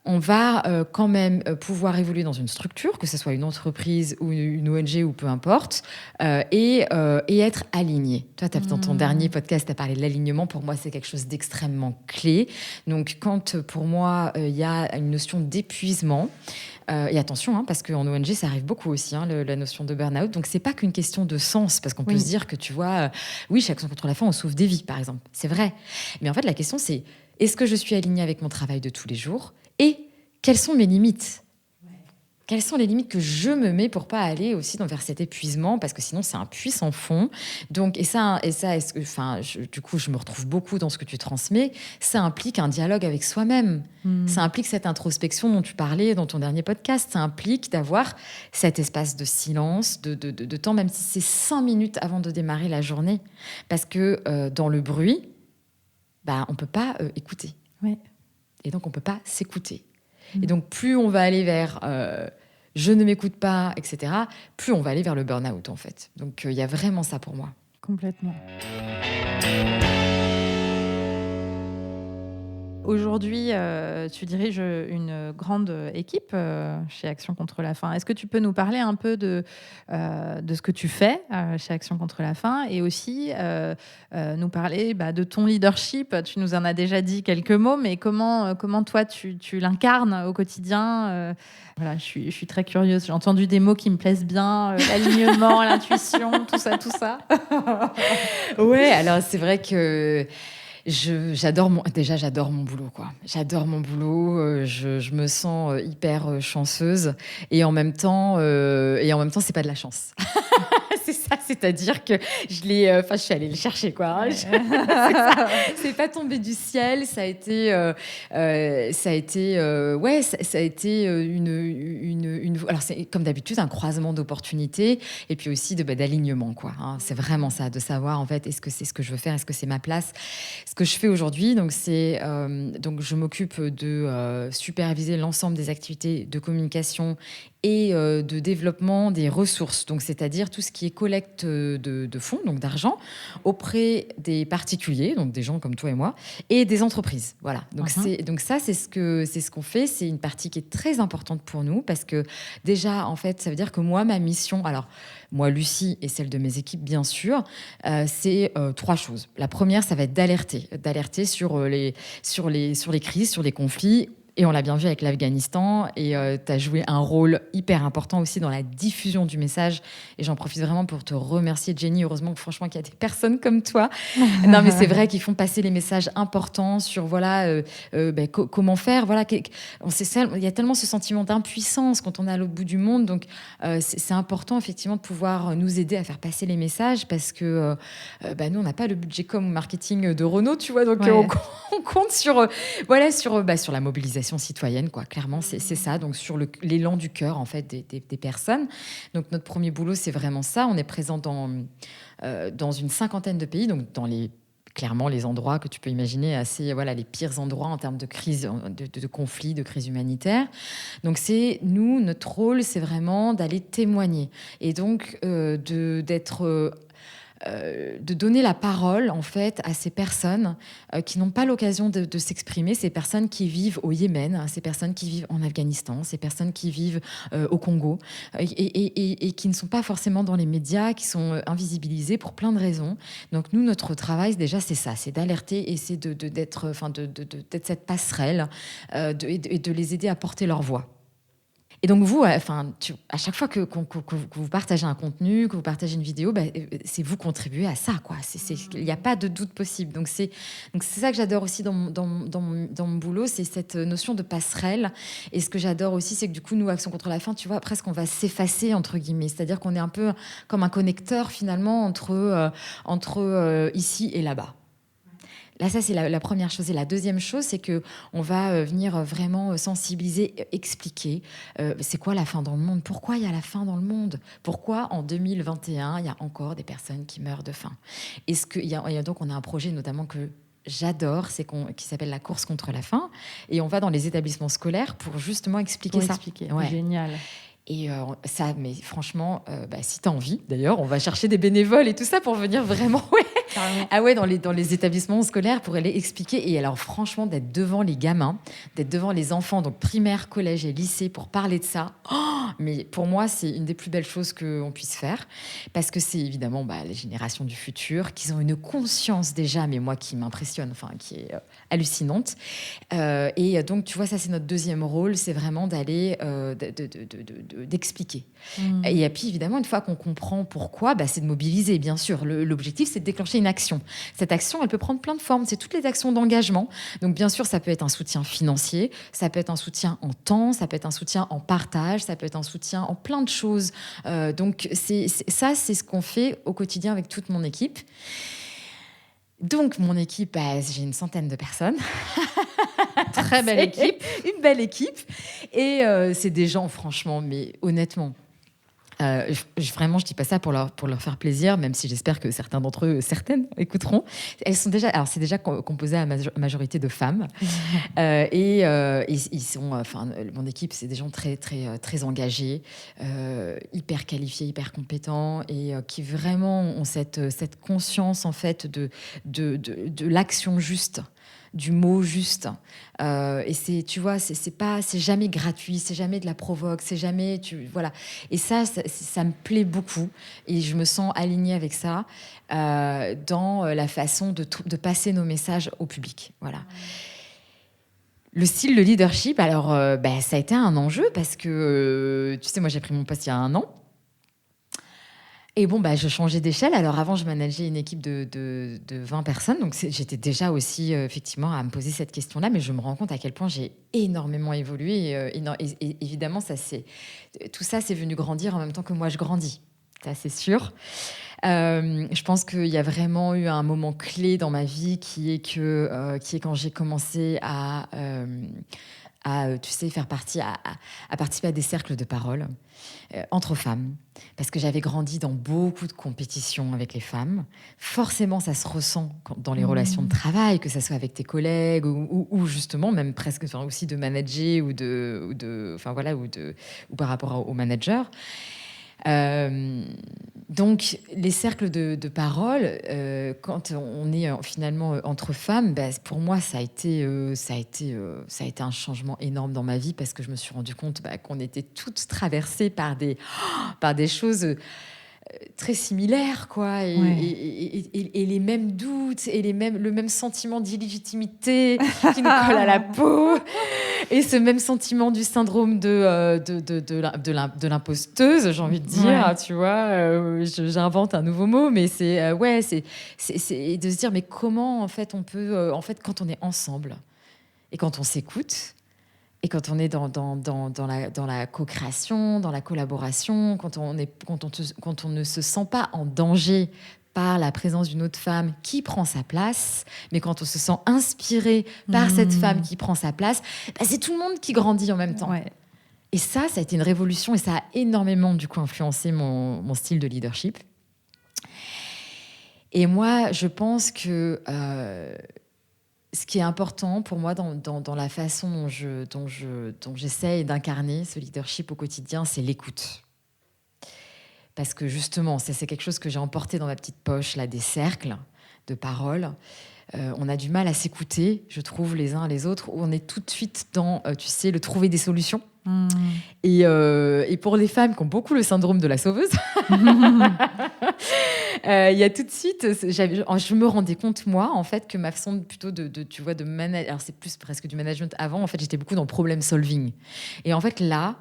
on va quand même pouvoir évoluer dans une structure, que ce soit une entreprise ou une ONG ou peu importe, et être aligné. Toi, dans ton dernier podcast, tu as parlé de l'alignement. Pour moi, c'est quelque chose d'extrêmement clé. Donc, quand pour moi, il y a une notion d'épuisement, et attention, parce qu'en ONG, ça arrive beaucoup aussi, la notion de burn-out. Donc, c'est pas qu'une question de sens, parce qu'on peut se dire que, tu vois, oui, chez Action contre la faim, on sauve des vies, par exemple. C'est vrai. Mais en fait, la question, c'est est-ce que je suis alignée avec mon travail de tous les jours ? Et quelles sont mes limites ? Quelles sont les limites que je me mets pour pas aller aussi vers cet épuisement, parce que sinon c'est un puits sans fond. Donc du coup je me retrouve beaucoup dans ce que tu transmets. Ça implique un dialogue avec soi-même. Ça implique cette introspection dont tu parlais dans ton dernier podcast. Ça implique d'avoir cet espace de silence, de temps, même si c'est 5 minutes avant de démarrer la journée, parce que dans le bruit, on peut pas écouter. Ouais. Et donc, on ne peut pas s'écouter. Et donc, plus on va aller vers je ne m'écoute pas, etc., plus on va aller vers le burn-out, en fait. Donc, il y a vraiment ça pour moi. Complètement. Aujourd'hui, tu diriges une grande équipe chez Action contre la faim. Est-ce que tu peux nous parler un peu de ce que tu fais chez Action contre la faim et aussi nous parler de ton leadership? Tu nous en as déjà dit quelques mots, mais comment toi, tu l'incarnes au quotidien? Voilà, je suis très curieuse. J'ai entendu des mots qui me plaisent bien, l'alignement, l'intuition, tout ça. Ouais, alors c'est vrai que j'adore mon boulot, quoi. J'adore mon boulot. Je me sens hyper chanceuse et en même temps, c'est pas de la chance. C'est ça, c'est-à-dire que je suis allée le chercher, quoi. C'est pas tombé du ciel. Ça a été une. Alors c'est comme d'habitude un croisement d'opportunités et puis aussi d'alignement, quoi. C'est vraiment ça, de savoir en fait est-ce que c'est ce que je veux faire, est-ce que c'est ma place. Ce que je fais aujourd'hui, donc je m'occupe de superviser l'ensemble des activités de communication et de développement des ressources, donc c'est-à-dire tout ce qui est collecte de fonds, donc d'argent, auprès des particuliers, donc des gens comme toi et moi, et des entreprises. Voilà. Donc c'est ce qu'on fait. C'est une partie qui est très importante pour nous parce que déjà, en fait, ça veut dire que moi, ma mission, alors moi, Lucie et celle de mes équipes, bien sûr, c'est 3 choses. La première, ça va être d'alerter sur les crises, sur les conflits. Et on l'a bien vu avec l'Afghanistan. Et tu as joué un rôle hyper important aussi dans la diffusion du message. Et j'en profite vraiment pour te remercier, Jenny. Heureusement, franchement, qu'il y a des personnes comme toi. Non, mais c'est vrai qu'ils font passer les messages importants sur comment faire. Voilà, il y a tellement ce sentiment d'impuissance quand on est à l'autre bout du monde. Donc, c'est important, effectivement, de pouvoir nous aider à faire passer les messages parce que nous, on n'a pas le budget com ou marketing de Renault, tu vois. Donc, on compte sur la mobilisation citoyenne, quoi. Clairement, c'est ça. Donc, sur l'élan du cœur, en fait, des personnes. Donc, notre premier boulot, c'est vraiment ça. On est présent dans une 50aine de pays, donc clairement les endroits que tu peux imaginer les pires endroits en termes de crise, de conflits, de crise humanitaire. Donc, notre rôle, c'est vraiment d'aller témoigner et donc de donner la parole en fait à ces personnes qui n'ont pas l'occasion de s'exprimer, ces personnes qui vivent au Yémen, ces personnes qui vivent en Afghanistan, ces personnes qui vivent au Congo et qui ne sont pas forcément dans les médias, qui sont invisibilisées pour plein de raisons. Donc nous, notre travail déjà c'est ça, c'est d'alerter et c'est d'être cette passerelle et de les aider à porter leur voix. Et donc vous, à chaque fois que vous partagez un contenu, que vous partagez une vidéo, c'est vous contribuez à ça, quoi. Il n'y a pas de doute possible. Donc c'est ça que j'adore aussi dans mon boulot, c'est cette notion de passerelle. Et ce que j'adore aussi, c'est que du coup, nous, Action contre la faim, tu vois, presque on va s'effacer, entre guillemets. C'est-à-dire qu'on est un peu comme un connecteur, finalement, entre ici et là-bas. Là, ça, c'est la première chose. Et la deuxième chose, c'est qu'on va venir vraiment sensibiliser, expliquer c'est quoi la faim dans le monde, pourquoi il y a la faim dans le monde, pourquoi en 2021, il y a encore des personnes qui meurent de faim. Donc, on a un projet notamment que j'adore, qui s'appelle la course contre la faim. Et on va dans les établissements scolaires pour justement expliquer ça. Ouais. Génial. Et ça, mais franchement, si tu as envie, d'ailleurs, on va chercher des bénévoles et tout ça pour venir vraiment dans les établissements scolaires pour aller expliquer. Et alors, franchement, d'être devant les gamins, d'être devant les enfants, donc primaire, collège et lycée, pour parler de ça, mais pour moi, c'est une des plus belles choses qu'on puisse faire. Parce que c'est évidemment les générations du futur, qui ont une conscience déjà, mais moi qui m'impressionne, qui est hallucinante. Et donc, tu vois, ça, c'est notre deuxième rôle, c'est vraiment d'aller... d'expliquer. Et puis, évidemment, une fois qu'on comprend pourquoi, c'est de mobiliser, bien sûr. L'objectif, c'est de déclencher une action. Cette action, elle peut prendre plein de formes. C'est toutes les actions d'engagement. Donc, bien sûr, ça peut être un soutien financier, ça peut être un soutien en temps, ça peut être un soutien en partage, ça peut être un soutien en plein de choses. Donc, c'est ce qu'on fait au quotidien avec toute mon équipe. Donc, mon équipe, j'ai une centaine de personnes. Très belle équipe. Une belle équipe. Et c'est des gens, franchement, mais honnêtement, vraiment, je dis pas ça pour leur faire plaisir, même si j'espère que certaines écouteront. Elles sont déjà, alors c'est déjà composé à majorité de femmes. Et ils sont, mon équipe, c'est des gens très, très, très engagés, hyper qualifiés, hyper compétents et qui vraiment ont cette conscience, en fait, de l'action juste, du mot juste. Et tu vois, c'est jamais gratuit, c'est jamais de la provoque, c'est jamais, voilà. Et ça me plaît beaucoup et je me sens alignée avec ça dans la façon de passer nos messages au public. Voilà. Le style de leadership, alors, ça a été un enjeu parce que, tu sais, moi, j'ai pris mon poste il y a 1 an. Et bon, je changeais d'échelle. Alors avant, je manageais une équipe de 20 personnes. Donc j'étais déjà aussi, effectivement, à me poser cette question-là. Mais je me rends compte à quel point j'ai énormément évolué. Et évidemment, tout ça, c'est venu grandir en même temps que moi, je grandis. Ça, c'est sûr. Je pense qu'il y a vraiment eu un moment clé dans ma vie qui est quand j'ai commencé à tu sais, faire partie, à participer à des cercles de parole entre femmes. Parce que j'avais grandi dans beaucoup de compétitions avec les femmes. Forcément, ça se ressent dans les relations de travail, que ça soit avec tes collègues ou justement, même presque aussi de manager ou par rapport aux managers. Donc, les cercles de parole, quand on est finalement entre femmes, pour moi, ça a été un changement énorme dans ma vie parce que je me suis rendu compte qu'on était toutes traversées par des choses très similaires, quoi, et les mêmes doutes et le même sentiment d'illégitimité qui nous colle à la peau. Et ce même sentiment du syndrome de l'imposteuse, j'ai envie de dire, tu vois, j'invente un nouveau mot, mais c'est de se dire, mais comment, en fait, on peut, quand on est ensemble et quand on s'écoute, et quand on est dans la co-création, dans la collaboration, quand on ne se sent pas en danger par la présence d'une autre femme qui prend sa place, mais quand on se sent inspiré par cette femme qui prend sa place, c'est tout le monde qui grandit en même temps. Ouais. Et ça a été une révolution et ça a énormément du coup influencé mon style de leadership. Et moi, je pense que ce qui est important pour moi dans la façon dont j'essaye d'incarner ce leadership au quotidien, c'est l'écoute. Parce que justement, ça, c'est quelque chose que j'ai emporté dans ma petite poche, là, des cercles de parole. On a du mal à s'écouter, je trouve, les uns les autres, où on est tout de suite dans, tu sais, le trouver des solutions. Et pour les femmes qui ont beaucoup le syndrome de la sauveuse, il y a tout de suite, je me rendais compte, moi, en fait, que ma façon plutôt tu vois, de manager, alors c'est plus presque du management avant, en fait, j'étais beaucoup dans problem solving. Et en fait, là,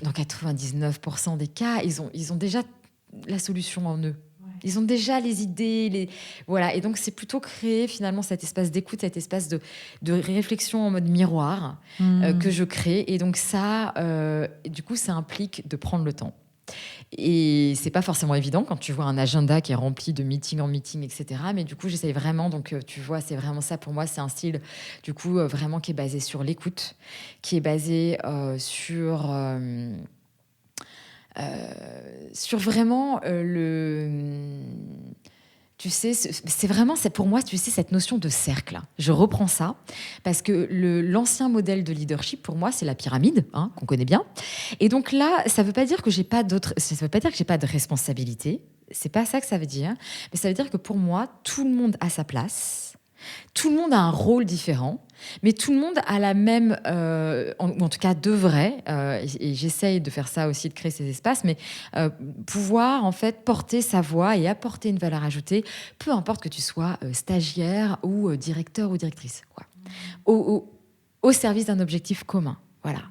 dans 99% des cas, ils ont déjà la solution en eux. Ils ont déjà les idées, voilà. Et donc, c'est plutôt créer finalement cet espace d'écoute, cet espace de réflexion en mode miroir que je crée. Et donc ça, du coup, ça implique de prendre le temps. Et c'est pas forcément évident quand tu vois un agenda qui est rempli de meeting en meeting, etc. Mais du coup, j'essaye vraiment. Donc, tu vois, c'est vraiment ça pour moi. C'est un style, du coup, vraiment qui est basé sur l'écoute, qui est basé sur vraiment Tu sais, c'est vraiment, pour moi, tu sais, cette notion de cercle. Je reprends ça parce que l'ancien modèle de leadership, pour moi, c'est la pyramide, hein, qu'on connaît bien. Et donc là, ça veut pas dire que j'ai pas ça veut pas dire que j'ai pas de responsabilité. C'est pas ça que ça veut dire. Mais ça veut dire que pour moi, tout le monde a sa place. Tout le monde a un rôle différent, mais tout le monde a la même, ou en tout cas devrait, et j'essaye de faire ça aussi, de créer ces espaces, mais pouvoir en fait porter sa voix et apporter une valeur ajoutée, peu importe que tu sois stagiaire ou directeur ou directrice, quoi. Au service d'un objectif commun, voilà.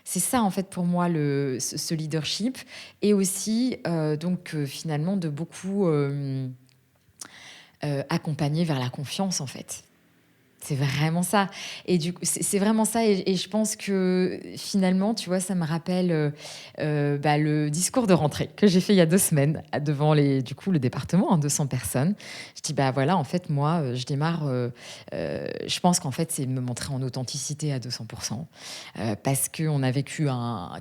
C'est ça en fait pour moi ce leadership, et aussi finalement de beaucoup accompagner vers la confiance en fait. C'est vraiment ça. Et du coup, c'est vraiment ça. Et je pense que finalement, tu vois, ça me rappelle le discours de rentrée que j'ai fait il y a 2 semaines devant le département, 200 personnes. Je dis, bah voilà, en fait, moi, je démarre. Je pense qu'en fait, c'est me montrer en authenticité à 200%. Parce qu'on a vécu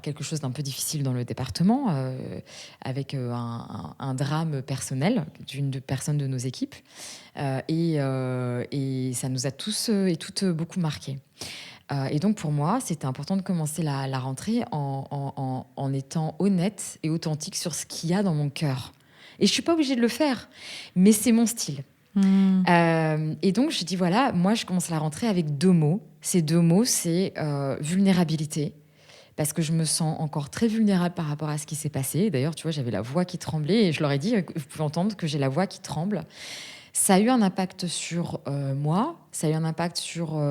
quelque chose d'un peu difficile dans le département, avec un drame personnel d'une personne de nos équipes. Et ça nous a tous et toutes beaucoup marqués. Et donc pour moi, c'était important de commencer la rentrée en étant honnête et authentique sur ce qu'il y a dans mon cœur. Et je ne suis pas obligée de le faire, mais c'est mon style. Et donc je dis voilà, moi je commence la rentrée avec 2 mots. Ces 2 mots, c'est vulnérabilité. Parce que je me sens encore très vulnérable par rapport à ce qui s'est passé. D'ailleurs, tu vois, j'avais la voix qui tremblait et je leur ai dit, vous pouvez entendre que j'ai la voix qui tremble. Ça a eu un impact sur moi, ça a eu un impact sur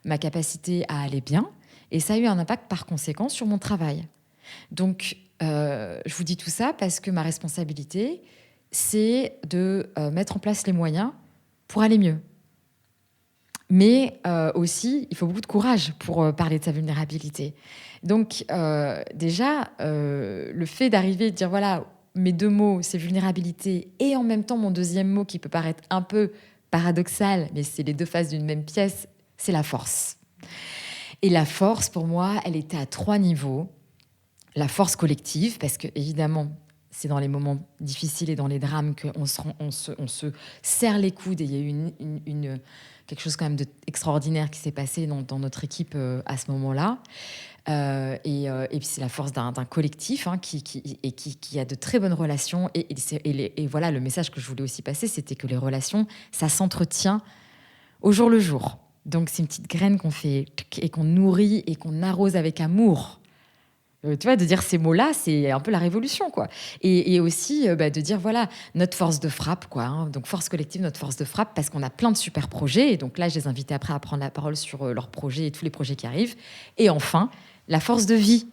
ma capacité à aller bien, et ça a eu un impact par conséquent sur mon travail. Donc, je vous dis tout ça parce que ma responsabilité, c'est de mettre en place les moyens pour aller mieux. Mais aussi, il faut beaucoup de courage pour parler de sa vulnérabilité. Donc, déjà, le fait d'arriver et de dire, voilà, mes 2 mots, c'est vulnérabilité, et en même temps, mon 2e mot, qui peut paraître un peu paradoxal, mais c'est les 2 faces d'une même pièce, c'est la force. Et la force, pour moi, elle était à 3 niveaux. La force collective, parce que, évidemment, c'est dans les moments difficiles et dans les drames qu'on se serre les coudes, et il y a eu quelque chose quand même d'extraordinaire qui s'est passé dans notre équipe à ce moment-là. Et puis c'est la force d'un collectif qui a de très bonnes relations. Et voilà, le message que je voulais aussi passer, c'était que les relations, ça s'entretient au jour le jour. Donc c'est une petite graine qu'on fait et qu'on nourrit et qu'on arrose avec amour. Tu vois, de dire ces mots-là, c'est un peu la révolution, quoi. Et aussi de dire, voilà, notre force de frappe, quoi. Hein. Donc, force collective, notre force de frappe, parce qu'on a plein de super projets. Et donc là, je les invitais après à prendre la parole sur leurs projets et tous les projets qui arrivent. Et enfin, la force de vie.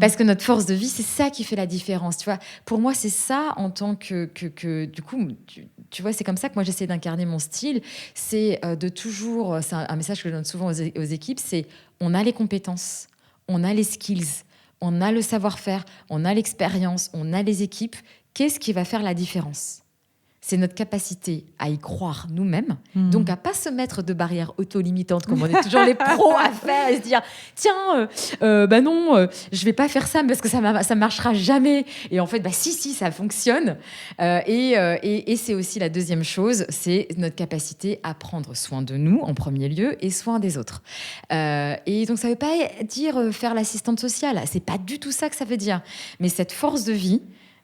Parce que notre force de vie, c'est ça qui fait la différence. Tu vois, pour moi, c'est ça en tant que du coup, tu vois, c'est comme ça que moi, j'essaie d'incarner mon style. C'est de toujours, c'est un message que je donne souvent aux équipes, c'est on a les compétences, on a les skills, on a le savoir-faire, on a l'expérience, on a les équipes. Qu'est-ce qui va faire la différence ? C'est notre capacité à y croire nous-mêmes, donc à pas se mettre de barrières auto-limitantes comme on est toujours les pros à faire, et se dire tiens, je vais pas faire ça parce que ça marchera jamais. Et en fait, si, ça fonctionne. Et c'est aussi la 2e chose, c'est notre capacité à prendre soin de nous en premier lieu et soin des autres. Et donc ça veut pas dire faire l'assistante sociale, c'est pas du tout ça que ça veut dire. Mais cette force de vie.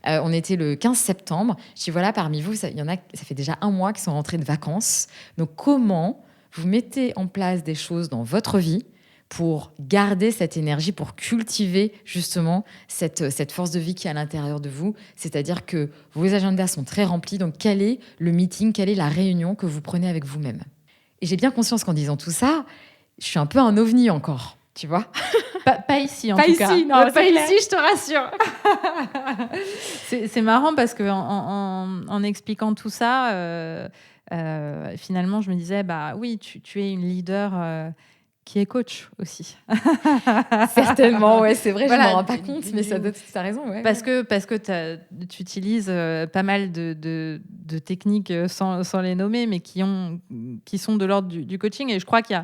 On était le 15 septembre. Je dis, voilà, parmi vous, il y en a, ça fait déjà 1 mois qui sont rentrés de vacances. Donc, comment vous mettez en place des choses dans votre vie pour garder cette énergie, pour cultiver justement cette force de vie qui est à l'intérieur de vous ? C'est-à-dire que vos agendas sont très remplis. Donc, quel est le meeting, quelle est la réunion que vous prenez avec vous-même ? Et j'ai bien conscience qu'en disant tout ça, je suis un peu un ovni encore, tu vois ? Pas ici, en tout cas. Pas ici, non, pas ici, je te rassure. C'est marrant parce qu'en expliquant tout ça, finalement, je me disais, oui, tu es une leader qui est coach aussi. Certainement, ouais, c'est vrai, voilà, je m'en rends pas compte, mais ça as raison. Ouais. Parce que tu utilises pas mal de techniques sans les nommer, mais qui sont de l'ordre du coaching. Et je crois qu'il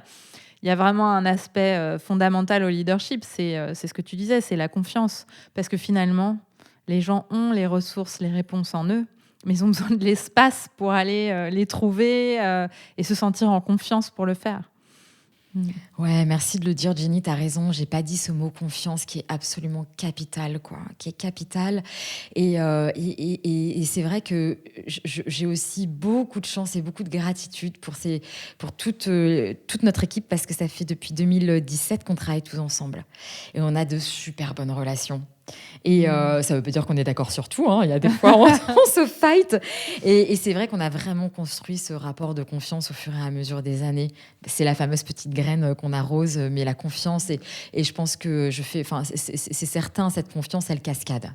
y a vraiment un aspect fondamental au leadership, c'est ce que tu disais, c'est la confiance. Parce que finalement, les gens ont les ressources, les réponses en eux. mais ils ont besoin de l'espace pour aller les trouver et se sentir en confiance pour le faire. Ouais, merci de le dire, Jenny, t'as raison. J'ai pas dit ce mot confiance qui est absolument capital, quoi, qui est capital. Et c'est vrai que j'ai aussi beaucoup de chance et beaucoup de gratitude pour toute notre équipe parce que ça fait depuis 2017 qu'on travaille tous ensemble et on a de super bonnes relations. Et ça veut pas dire qu'on est d'accord sur tout, hein. Il y a des fois on se fight. Et c'est vrai qu'on a vraiment construit ce rapport de confiance au fur et à mesure des années. C'est la fameuse petite graine qu'on arrose, mais la confiance. Et je pense que c'est certain, cette confiance, elle cascade.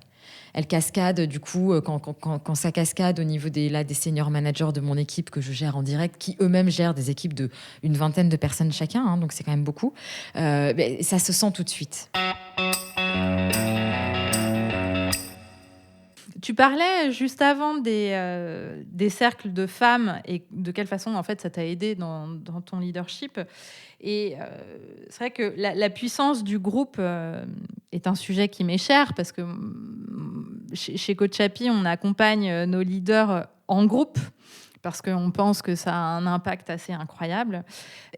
Elle cascade, du coup, quand ça cascade au niveau des senior managers de mon équipe que je gère en direct, qui eux-mêmes gèrent des équipes d'une vingtaine de personnes chacun, hein, donc c'est quand même beaucoup, ça se sent tout de suite. Tu parlais juste avant des cercles de femmes et de quelle façon en fait ça t'a aidé dans ton leadership. Et c'est vrai que la puissance du groupe est un sujet qui m'est cher parce que chez Coach Happy, on accompagne nos leaders en groupe parce qu'on pense que ça a un impact assez incroyable.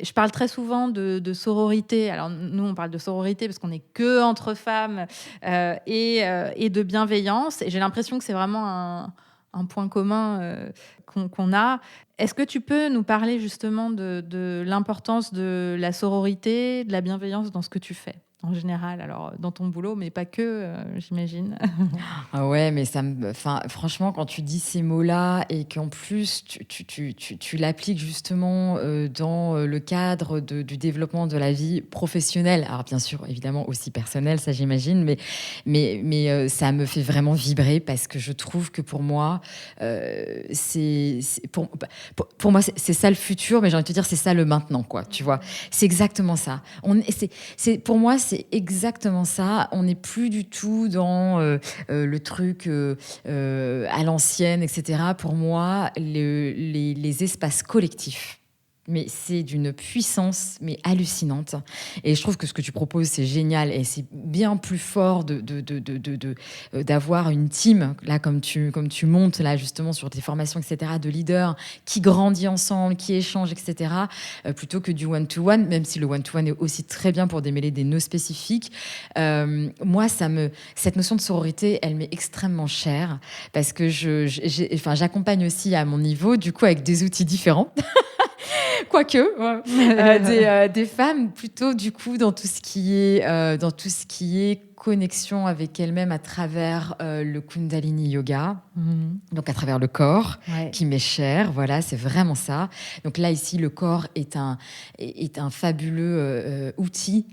Je parle très souvent de sororité. Alors, nous, on parle de sororité parce qu'on n'est que entre femmes et de bienveillance. Et j'ai l'impression que c'est vraiment un point commun qu'on a. Est-ce que tu peux nous parler justement de l'importance de la sororité, de la bienveillance dans ce que tu fais en général, alors dans ton boulot, mais pas que, j'imagine. Ah ouais, mais franchement, quand tu dis ces mots-là et qu'en plus tu l'appliques justement dans le cadre du développement de la vie professionnelle, alors bien sûr, évidemment aussi personnelle, ça j'imagine, mais ça me fait vraiment vibrer parce que je trouve que pour moi, pour moi, c'est ça le futur, mais j'ai envie de te dire, c'est ça le maintenant, quoi, tu vois. C'est exactement ça. Pour moi, c'est exactement ça. On n'est plus du tout dans le truc à l'ancienne, etc. Pour moi, les espaces collectifs, mais c'est d'une puissance mais hallucinante. Et je trouve que ce que tu proposes, c'est génial. Et c'est bien plus fort d'avoir une team, là, comme tu montes, là, justement, sur tes formations, etc., de leaders qui grandit ensemble, qui échangent, etc., plutôt que du one-to-one, même si le one-to-one est aussi très bien pour démêler des nœuds spécifiques. Moi, cette notion de sororité, elle m'est extrêmement chère parce que j'accompagne aussi à mon niveau, du coup, avec des outils différents. Quoique, des femmes plutôt du coup dans tout ce qui est connexion avec elles-mêmes à travers le Kundalini Yoga, donc à travers le corps, qui m'est cher. Voilà, c'est vraiment ça. Donc là ici, le corps est un fabuleux outil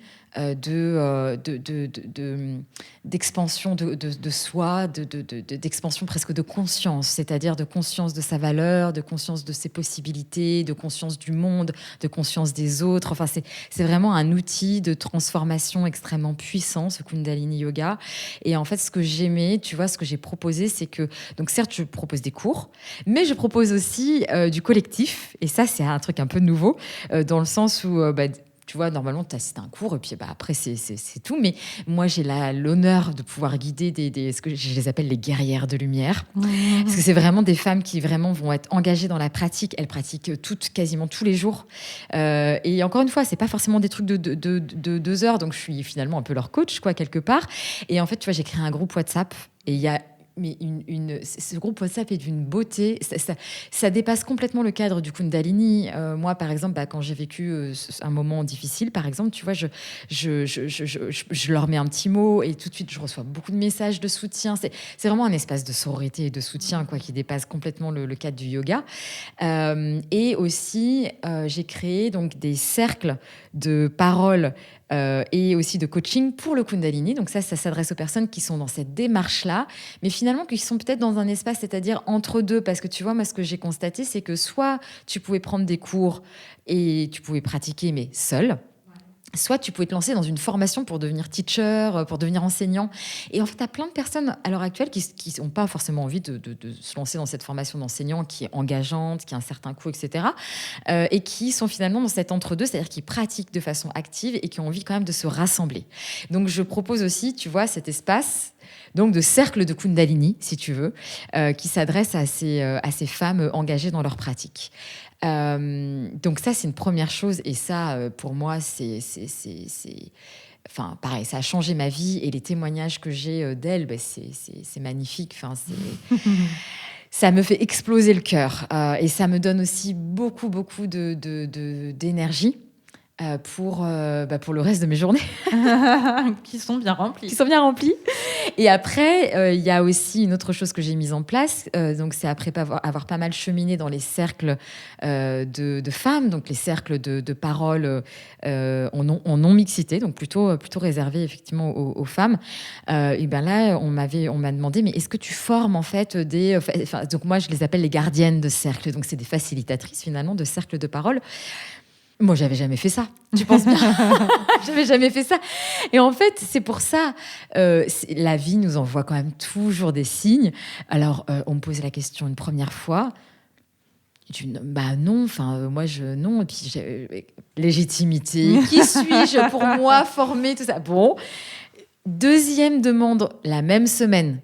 d'expansion de soi, d'expansion presque de conscience, c'est-à-dire de conscience de sa valeur, de conscience de ses possibilités, de conscience du monde, de conscience des autres. Enfin, c'est vraiment un outil de transformation extrêmement puissant, ce Kundalini Yoga. Et en fait, ce que j'aimais, tu vois, ce que j'ai proposé, c'est que, donc certes, je propose des cours, mais je propose aussi du collectif. Et ça, c'est un truc un peu nouveau, dans le sens où... tu vois, normalement, tu assistes à un cours et puis après, c'est tout. Mais moi, j'ai l'honneur de pouvoir guider ce que je les appelle les guerrières de lumière. Parce que c'est vraiment des femmes qui vraiment vont être engagées dans la pratique. Elles pratiquent quasiment tous les jours. Et encore une fois, c'est pas forcément des trucs de 2 heures. Donc, je suis finalement un peu leur coach, quoi, quelque part. Et en fait, tu vois, j'ai créé un groupe WhatsApp et il y a... Mais ce groupe WhatsApp est d'une beauté. Ça dépasse complètement le cadre du Kundalini. Moi, par exemple, quand j'ai vécu un moment difficile, par exemple, tu vois, je leur mets un petit mot et tout de suite, je reçois beaucoup de messages de soutien. C'est vraiment un espace de sororité et de soutien, quoi, qui dépasse complètement le cadre du yoga. Et aussi, j'ai créé donc des cercles de parole et aussi de coaching pour le Kundalini. Donc ça s'adresse aux personnes qui sont dans cette démarche-là, mais finalement qui sont peut-être dans un espace, c'est-à-dire entre deux. Parce que tu vois, moi, ce que j'ai constaté, c'est que soit tu pouvais prendre des cours et tu pouvais pratiquer, mais seul. Soit tu pouvais te lancer dans une formation pour devenir teacher, pour devenir enseignant. Et en fait, tu as plein de personnes à l'heure actuelle qui n'ont pas forcément envie de se lancer dans cette formation d'enseignant qui est engageante, qui a un certain coût, etc. Et qui sont finalement dans cet entre-deux, c'est-à-dire qui pratiquent de façon active et qui ont envie quand même de se rassembler. Donc, je propose aussi, tu vois, cet espace donc de cercle de Kundalini, si tu veux, qui s'adresse à ces femmes engagées dans leur pratique. Donc ça, c'est une première chose. Et ça, pour moi, enfin, pareil, ça a changé ma vie. Et les témoignages que j'ai d'elles, c'est magnifique. Enfin, ça me fait exploser le cœur. Et ça me donne aussi beaucoup, beaucoup d'énergie. Pour le reste de mes journées. Qui sont bien remplies. Et après, il y a aussi une autre chose que j'ai mise en place. Donc, c'est après avoir pas mal cheminé dans les cercles de femmes, donc les cercles de parole en non-mixité, donc plutôt réservés effectivement aux femmes. Et bien là, on m'a demandé, mais est-ce que tu formes en fait donc moi, je les appelle les gardiennes de cercle. Donc, c'est des facilitatrices finalement de cercles de parole. Moi, j'avais jamais fait ça. Tu penses bien? J'avais jamais fait ça. Et en fait, c'est pour ça, la vie nous envoie quand même toujours des signes. Alors, on me pose la question une première fois. Je dis, bah non, enfin, non. Et puis, légitimité. Qui suis-je pour moi former tout ça? Bon. Deuxième demande, la même semaine.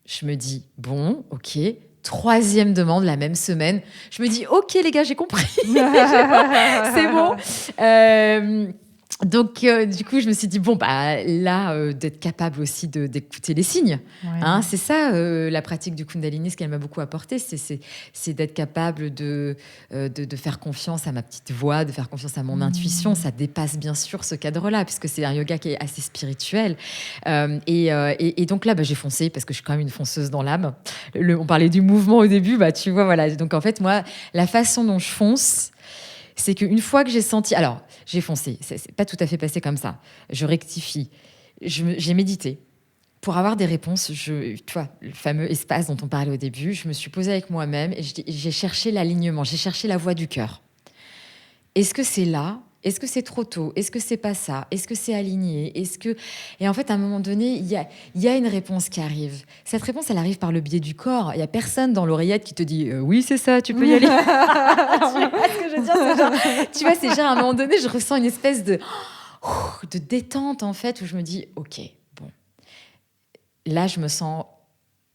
Je me dis, bon, ok. Troisième demande la même semaine. Je me dis, ok les gars, j'ai compris. C'est bon. Donc, du coup, je me suis dit, bon, bah, là, d'être capable aussi d'écouter les signes. Ouais. Hein, c'est ça, la pratique du Kundalini, ce qu'elle m'a beaucoup apporté, c'est d'être capable de faire confiance à ma petite voix, de faire confiance à mon intuition. Ça dépasse bien sûr ce cadre-là, puisque c'est un yoga qui est assez spirituel. Et donc là, bah, j'ai foncé, parce que je suis quand même une fonceuse dans l'âme. On parlait du mouvement au début, bah, tu vois, voilà. Donc, en fait, moi, la façon dont je fonce, c'est qu'une fois que j'ai senti... Alors, j'ai foncé. C'est pas tout à fait passé comme ça. Je rectifie. J'ai médité. Pour avoir des réponses, tu vois, le fameux espace dont on parlait au début, je me suis posée avec moi-même et j'ai cherché l'alignement, j'ai cherché la voix du cœur. Est-ce que c'est là? Est-ce que c'est trop tôt? Est-ce que c'est pas ça? Est-ce que c'est aligné? Et en fait, à un moment donné, il y a une réponse qui arrive. Cette réponse, elle arrive par le biais du corps. Il y a personne dans l'oreillette qui te dit oui, c'est ça, tu peux y aller. Tu vois ce que je veux dire? Tu vois, c'est genre à un moment donné, je ressens une espèce de détente en fait, où je me dis ok, bon, là, je me sens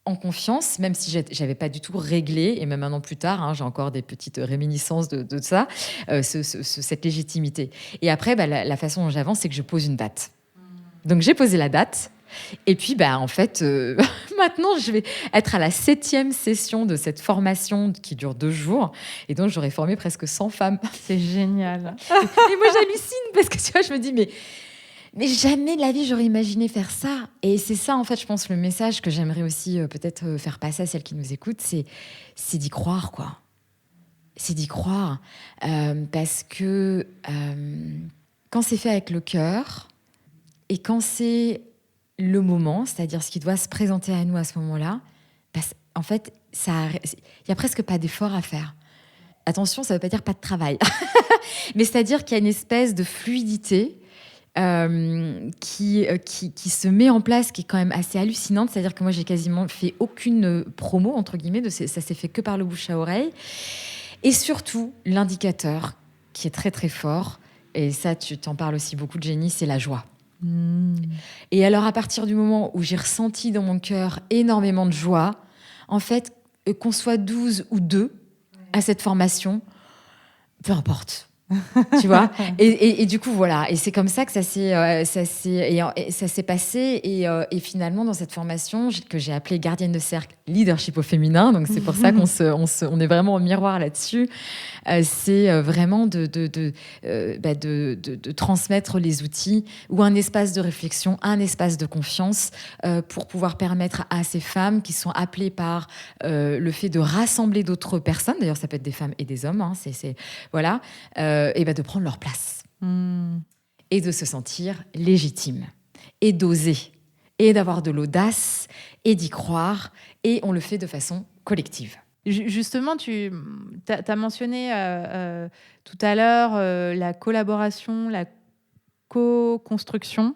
en confiance, même si j'avais pas du tout réglé, et même un an plus tard, hein, j'ai encore des petites réminiscences de ça, cette légitimité. Et après, bah, la façon dont j'avance, c'est que je pose une date. Donc j'ai posé la date, et puis bah, en fait, maintenant je vais être à la 7e session de cette formation qui dure 2 jours, et donc j'aurai formé presque 100 femmes. C'est génial. Et moi j'hallucine, parce que tu vois, je me dis, mais jamais de la vie, j'aurais imaginé faire ça. Et c'est ça, en fait, je pense, le message que j'aimerais aussi peut-être faire passer à celles qui nous écoutent, c'est d'y croire, quoi. C'est d'y croire. Parce que quand c'est fait avec le cœur, et quand c'est le moment, c'est-à-dire ce qui doit se présenter à nous à ce moment-là, bah, en fait, il n'y a presque pas d'effort à faire. Attention, ça ne veut pas dire pas de travail. Mais c'est-à-dire qu'il y a une espèce de fluidité qui se met en place, qui est quand même assez hallucinante. C'est-à-dire que moi, j'ai quasiment fait aucune promo, entre guillemets, ça s'est fait que par le bouche à oreille. Et surtout, l'indicateur qui est très, très fort, et ça, tu t'en parles aussi beaucoup, Jenny, c'est la joie. Et alors, à partir du moment où j'ai ressenti dans mon cœur énormément de joie, en fait, qu'on soit 12 ou 2 à cette formation, peu importe. Tu vois, et du coup voilà, et c'est comme ça que ça s'est passé, et finalement dans cette formation que j'ai appelée gardienne de cercle leadership au féminin, donc c'est pour ça on est vraiment au miroir là-dessus. C'est vraiment de transmettre les outils, ou un espace de réflexion, un espace de confiance, pour pouvoir permettre à ces femmes qui sont appelées par le fait de rassembler d'autres personnes, d'ailleurs ça peut être des femmes et des hommes, hein, voilà, et de prendre leur place et de se sentir légitime et d'oser et d'avoir de l'audace et d'y croire, et on le fait de façon collective. Justement, tu as mentionné tout à l'heure la collaboration, la co-construction.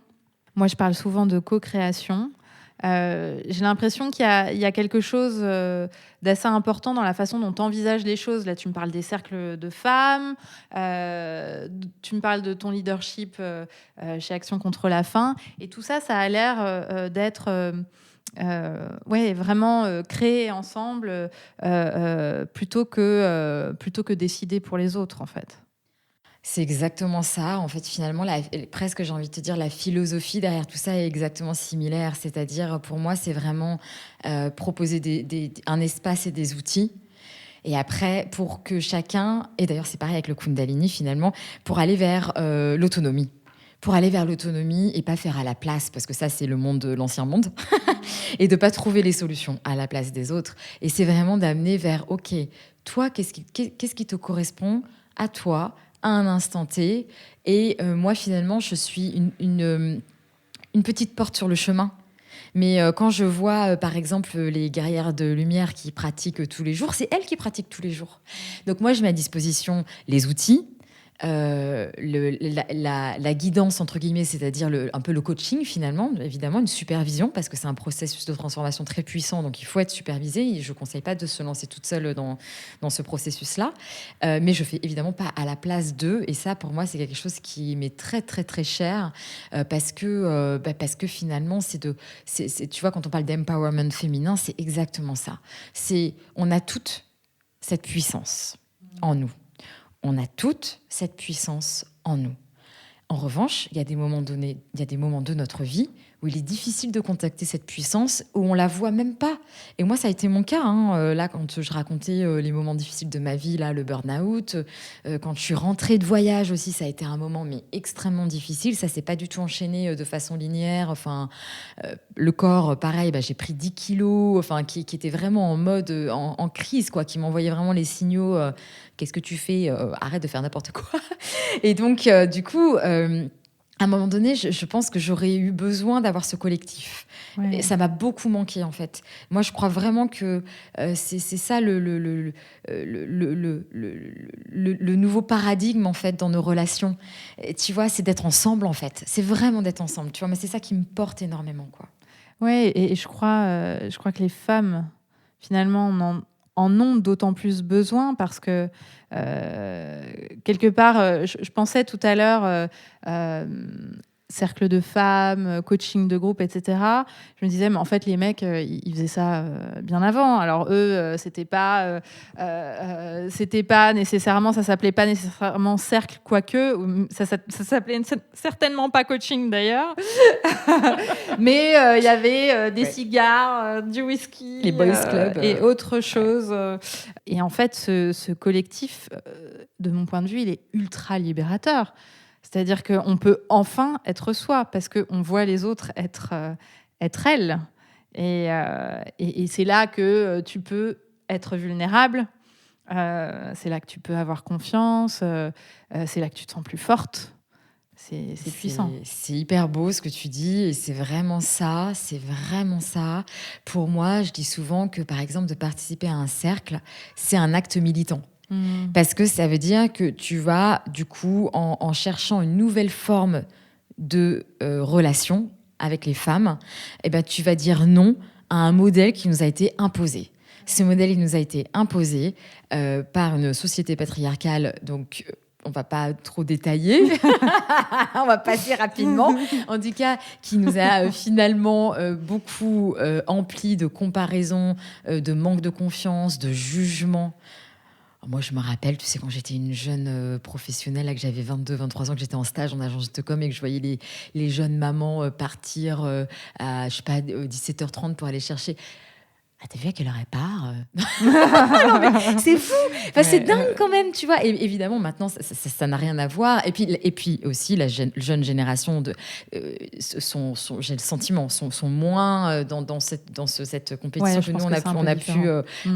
Moi, je parle souvent de co-création. J'ai l'impression qu'il y a quelque chose d'assez important dans la façon dont tu envisages les choses. Là, tu me parles des cercles de femmes, tu me parles de ton leadership chez Action contre la faim. Et tout ça, ça a l'air d'être vraiment créer ensemble plutôt que décider pour les autres, en fait. C'est exactement ça. En fait, finalement, presque, j'ai envie de te dire, la philosophie derrière tout ça est exactement similaire. C'est-à-dire, pour moi, c'est vraiment proposer un espace et des outils. Et après, pour que chacun, et d'ailleurs c'est pareil avec le Kundalini finalement, pour aller vers l'autonomie. Pour aller vers l'autonomie et pas faire à la place, parce que ça c'est le monde de l'ancien monde, et de pas trouver les solutions à la place des autres. Et c'est vraiment d'amener vers, ok, toi, qu'est-ce qui te correspond à toi, à un instant T. Et moi finalement, je suis une petite porte sur le chemin. Mais quand je vois, par exemple, les guerrières de lumière qui pratiquent tous les jours, c'est elles qui pratiquent tous les jours. Donc moi, je mets à disposition les outils, la guidance, entre guillemets, c'est-à-dire un peu le coaching, finalement, évidemment, une supervision, parce que c'est un processus de transformation très puissant, donc il faut être supervisé. Et je ne conseille pas de se lancer toute seule dans ce processus-là. Mais je ne fais évidemment pas à la place d'eux. Et ça, pour moi, c'est quelque chose qui m'est très, très, très cher, parce que finalement, tu vois, quand on parle d'empowerment féminin, c'est exactement ça. On a toute cette puissance en nous. On a toute cette puissance en nous. En revanche, il y a des moments donnés, il y a des moments de notre vie où il est difficile de contacter cette puissance, où on la voit même pas. Et moi, ça a été mon cas. Là, quand je racontais les moments difficiles de ma vie, là, le burn-out, quand je suis rentrée de voyage aussi, ça a été un moment mais extrêmement difficile. Ça s'est pas du tout enchaîné de façon linéaire. Enfin, le corps, pareil, j'ai pris 10 kilos, enfin, qui était vraiment en mode en crise, quoi, qui m'envoyait vraiment les signaux. Qu'est-ce que tu fais? Arrête de faire n'importe quoi. Et donc, du coup, à un moment donné, je pense que j'aurais eu besoin d'avoir ce collectif. Ouais. Et ça m'a beaucoup manqué, en fait. Moi, je crois vraiment que c'est ça le nouveau paradigme, en fait, dans nos relations. Et tu vois, c'est d'être ensemble, en fait. C'est vraiment d'être ensemble, tu vois. Mais c'est ça qui me porte énormément, quoi. Ouais, et je crois que les femmes, finalement, en ont d'autant plus besoin parce que, quelque part, je pensais tout à l'heure, cercle de femmes, coaching de groupe, etc. Je me disais, mais en fait, les mecs, ils faisaient ça bien avant. Alors eux, c'était pas nécessairement, ça s'appelait pas nécessairement cercle, quoique, ça s'appelait certainement pas coaching d'ailleurs. Mais il y avait des cigares, du whisky, Les boys club, et autre chose. Et en fait, ce collectif, de mon point de vue, il est ultra libérateur. C'est-à-dire qu'on peut enfin être soi parce qu'on voit les autres être elles. Et c'est là que tu peux être vulnérable. C'est là que tu peux avoir confiance. C'est là que tu te sens plus forte. C'est puissant. C'est hyper beau ce que tu dis et c'est vraiment ça, c'est vraiment ça. Pour moi, je dis souvent que par exemple de participer à un cercle, c'est un acte militant. Parce que ça veut dire que tu vas, du coup, en cherchant une nouvelle forme de relation avec les femmes, eh ben, tu vas dire non à un modèle qui nous a été imposé. Ce modèle, il nous a été imposé par une société patriarcale, donc on va pas trop détailler, on va passer rapidement. En tout cas, qui nous a finalement beaucoup empli de comparaisons, de manque de confiance, de jugement. Moi, je me rappelle, tu sais, quand j'étais une jeune professionnelle, là, que j'avais 22, 23 ans, que j'étais en stage en agence de com et que je voyais les jeunes mamans partir à, je sais pas, 17h30 pour aller chercher. Ah, t'as vu à quelle heure elle part? Non, mais c'est fou. Enfin, c'est dingue quand même, tu vois. Et évidemment, maintenant, ça n'a rien à voir. Et puis aussi, la jeune génération, j'ai le sentiment, sont moins dans cette compétition que nous,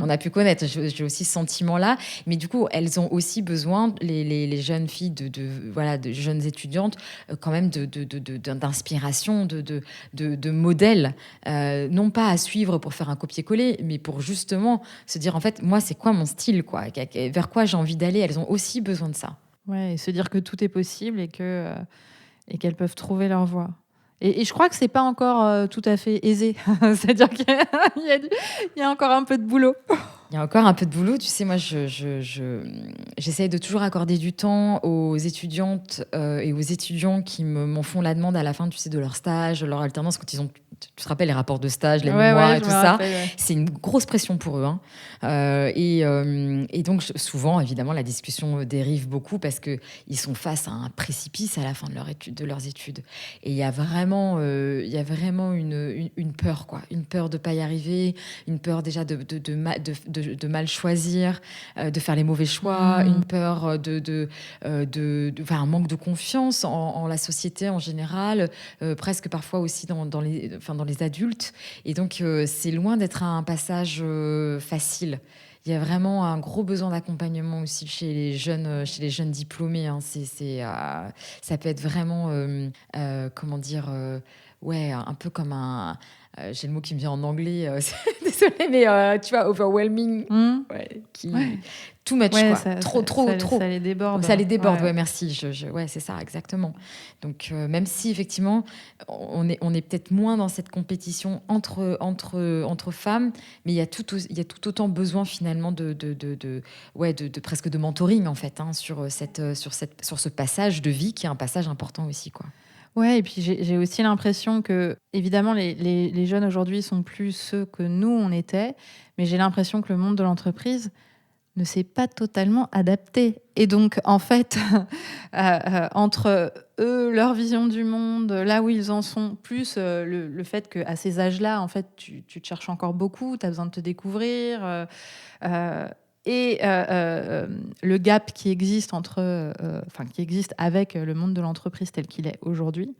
on a pu connaître. J'ai aussi ce sentiment-là. Mais du coup, elles ont aussi besoin, les jeunes filles, de jeunes étudiantes, quand même d'inspiration, de modèles. Non pas à suivre pour faire un copier-coller, mais pour justement se dire, en fait, moi, c'est quoi mon style, quoi, vers quoi j'ai envie d'aller. Elles ont aussi besoin de ça. Ouais, et se dire que tout est possible et qu'elles peuvent trouver leur voie. Et je crois que c'est pas encore tout à fait aisé. C'est-à-dire qu'il y a encore un peu de boulot. Il y a encore un peu de boulot. Tu sais, moi, j'essaye de toujours accorder du temps aux étudiantes et aux étudiants qui m'en font la demande à la fin, tu sais, de leur stage, de leur alternance, quand ils ont tu te rappelles les rapports de stage, les Ouais, mémoires ouais, et je tout me ça. rappelle, ouais. C'est une grosse pression pour eux. Hein. Et donc, souvent, évidemment, la discussion dérive beaucoup parce qu'ils sont face à un précipice à la fin de leurs études. Et il y a vraiment une peur, quoi. Une peur de ne pas y arriver, une peur déjà de mal choisir, de faire les mauvais choix, une peur enfin, un manque de confiance en la société en général, presque parfois aussi dans les adultes. Et donc, c'est loin d'être un passage facile. Il y a vraiment un gros besoin d'accompagnement aussi chez les jeunes diplômés. Hein. Ça peut être vraiment, comment dire, ouais, un peu comme un. J'ai le mot qui me vient en anglais. Désolée, mais tu vois, overwhelming. Mmh. Ouais, Ouais. too much, Ouais, quoi. Trop. ça les déborde. Ça les déborde, Ouais. ouais, merci. Ouais, c'est ça, exactement. Donc, même si effectivement, on est peut-être moins dans cette compétition entre femmes, mais il y a tout autant besoin finalement de presque de mentoring en fait, hein, sur ce passage de vie qui est un passage important aussi, quoi. Ouais, et puis j'ai aussi l'impression que, évidemment, les jeunes aujourd'hui sont plus ceux que nous, on était, mais j'ai l'impression que le monde de l'entreprise ne s'est pas totalement adapté. Et donc, en fait, entre eux, leur vision du monde, là où ils en sont, plus le fait qu'à ces âges-là, en fait, tu te cherches encore beaucoup, tu as besoin de te découvrir. Euh, le gap qui existe qui existe avec le monde de l'entreprise tel qu'il est aujourd'hui,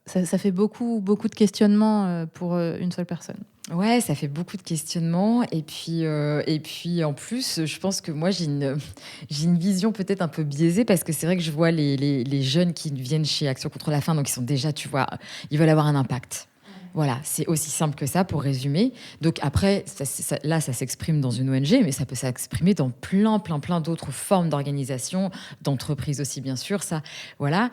ça fait beaucoup, beaucoup de questionnements pour une seule personne. Ouais, ça fait beaucoup de questionnements. Et puis en plus, je pense que moi, j'ai une vision peut-être un peu biaisée parce que c'est vrai que je vois les jeunes qui viennent chez Action contre la faim, donc ils sont déjà, tu vois, ils veulent avoir un impact. Voilà, c'est aussi simple que ça pour résumer. Donc après, là, ça s'exprime dans une ONG, mais ça peut s'exprimer dans plein d'autres formes d'organisation, d'entreprise aussi, bien sûr. Ça, voilà.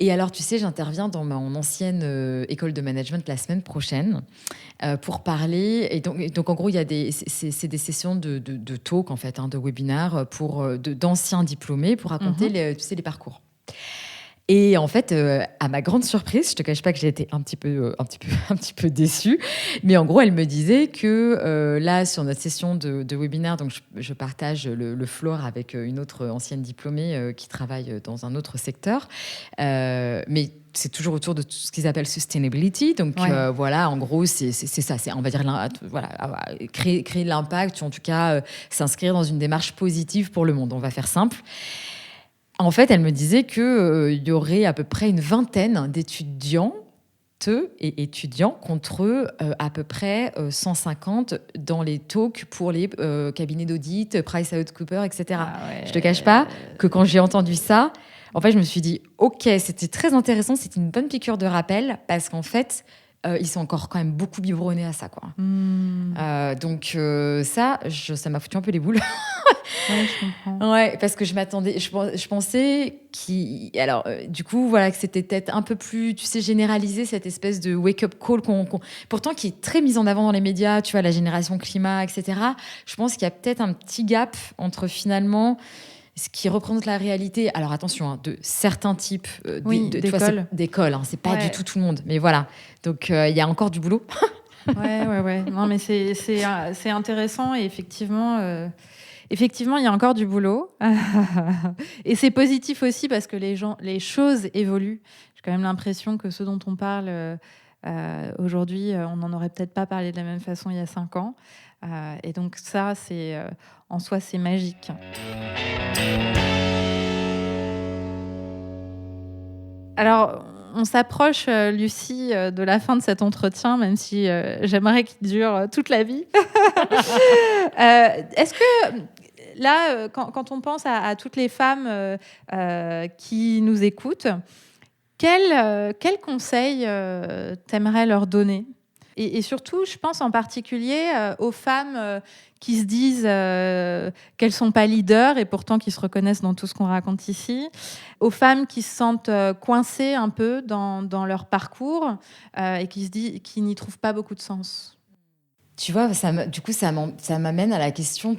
Et alors, tu sais, j'interviens dans mon ancienne école de management la semaine prochaine pour parler. Et donc, en gros, il y a c'est des sessions de talk, en fait, hein, de webinaires d'anciens diplômés pour raconter tu sais, les parcours. Et en fait, à ma grande surprise, je te cache pas que j'ai été un petit peu déçue, mais en gros, elle me disait que là, sur notre session de webinaire, donc je partage le floor avec une autre ancienne diplômée qui travaille dans un autre secteur, mais c'est toujours autour de tout ce qu'ils appellent sustainability. Donc Ouais. voilà, en gros, c'est ça. C'est, on va dire, voilà, créer de l'impact, ou en tout cas s'inscrire dans une démarche positive pour le monde. On va faire simple. En fait, elle me disait qu'il y aurait à peu près une vingtaine d'étudiantes et étudiants contre à peu près 150 dans les talks pour les cabinets d'audit, PricewaterhouseCoopers, etc. Ah ouais. Je te cache pas que quand j'ai entendu ça, en fait, je me suis dit, ok, c'était très intéressant, c'était une bonne piqûre de rappel parce qu'en fait, ils sont encore quand même beaucoup biberonnés à ça, quoi. Donc ça m'a foutu un peu les boules. Ouais, je comprends. Ouais, parce que je m'attendais, je pensais alors du coup voilà que c'était peut-être un peu plus, tu sais, généralisé cette espèce de wake-up call pourtant qui est très mise en avant dans les médias, tu vois, la génération climat, etc. Je pense qu'il y a peut-être un petit gap entre finalement ce qui représente la réalité. Alors attention, hein, de certains types d'écoles. D'écoles, hein, c'est pas Ouais. du tout le monde, mais voilà. Donc il y a encore du boulot. Ouais. Non, mais c'est intéressant et effectivement, il y a encore du boulot. Et c'est positif aussi parce que les choses évoluent. J'ai quand même l'impression que ce dont on parle aujourd'hui, on n'en aurait peut-être pas parlé de la même façon il y a 5 ans. Et donc ça, en soi, c'est magique. Alors, on s'approche, Lucie, de la fin de cet entretien, même si j'aimerais qu'il dure toute la vie. Est-ce que là, quand on pense à toutes les femmes qui nous écoutent, quel conseil t'aimerais leur donner ? Et surtout, je pense en particulier aux femmes qui se disent qu'elles ne sont pas leaders et pourtant qui se reconnaissent dans tout ce qu'on raconte ici, aux femmes qui se sentent coincées un peu dans leur parcours et qui n'y trouvent pas beaucoup de sens. Tu vois, du coup, ça m'amène à la question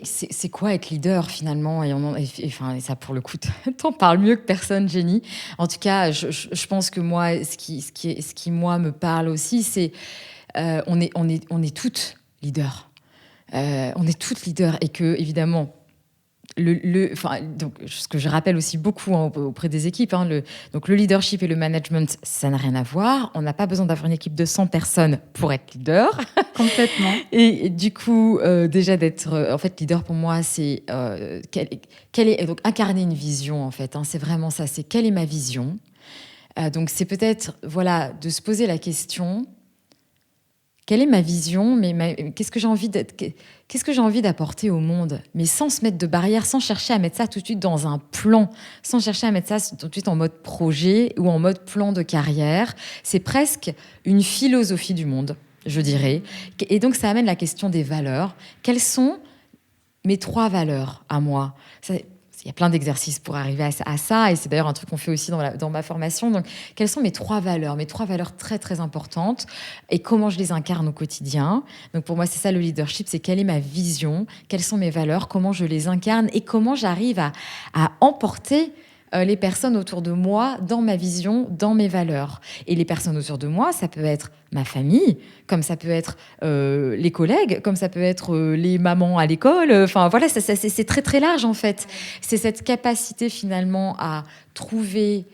c'est quoi être leader finalement et ça, pour le coup, t'en parles mieux que personne, Jenny. En tout cas, je pense que moi, ce qui moi, me parle aussi, c'est on est toutes leaders. On est toutes leaders et que, évidemment, donc, ce que je rappelle aussi beaucoup auprès des équipes, donc le leadership et le management, ça n'a rien à voir. On n'a pas besoin d'avoir une équipe de 100 personnes pour être leader. Complètement. Et du coup, déjà d'être en fait leader pour moi, c'est donc incarner une vision en fait. C'est vraiment ça. C'est quelle est ma vision. Donc c'est peut-être voilà de se poser la question. Quelle est ma vision, qu'est-ce que j'ai envie d'apporter au monde, mais sans se mettre de barrière, sans chercher à mettre ça tout de suite dans un plan, sans chercher à mettre ça tout de suite en mode projet ou en mode plan de carrière. C'est presque une philosophie du monde, je dirais. Et donc ça amène la question des valeurs. Quelles sont mes 3 valeurs à moi? Il y a plein d'exercices pour arriver à ça, et c'est d'ailleurs un truc qu'on fait aussi dans ma formation. Donc, quelles sont mes 3 valeurs? Mes 3 valeurs très, très importantes, et comment je les incarne au quotidien. Donc, pour moi, c'est ça le leadership, c'est quelle est ma vision, quelles sont mes valeurs, comment je les incarne, et comment j'arrive à emporter les personnes autour de moi dans ma vision, dans mes valeurs. Et les personnes autour de moi, ça peut être ma famille, comme ça peut être les collègues, comme ça peut être les mamans à l'école. Enfin, voilà, c'est très, très large, en fait. C'est cette capacité, finalement, à trouver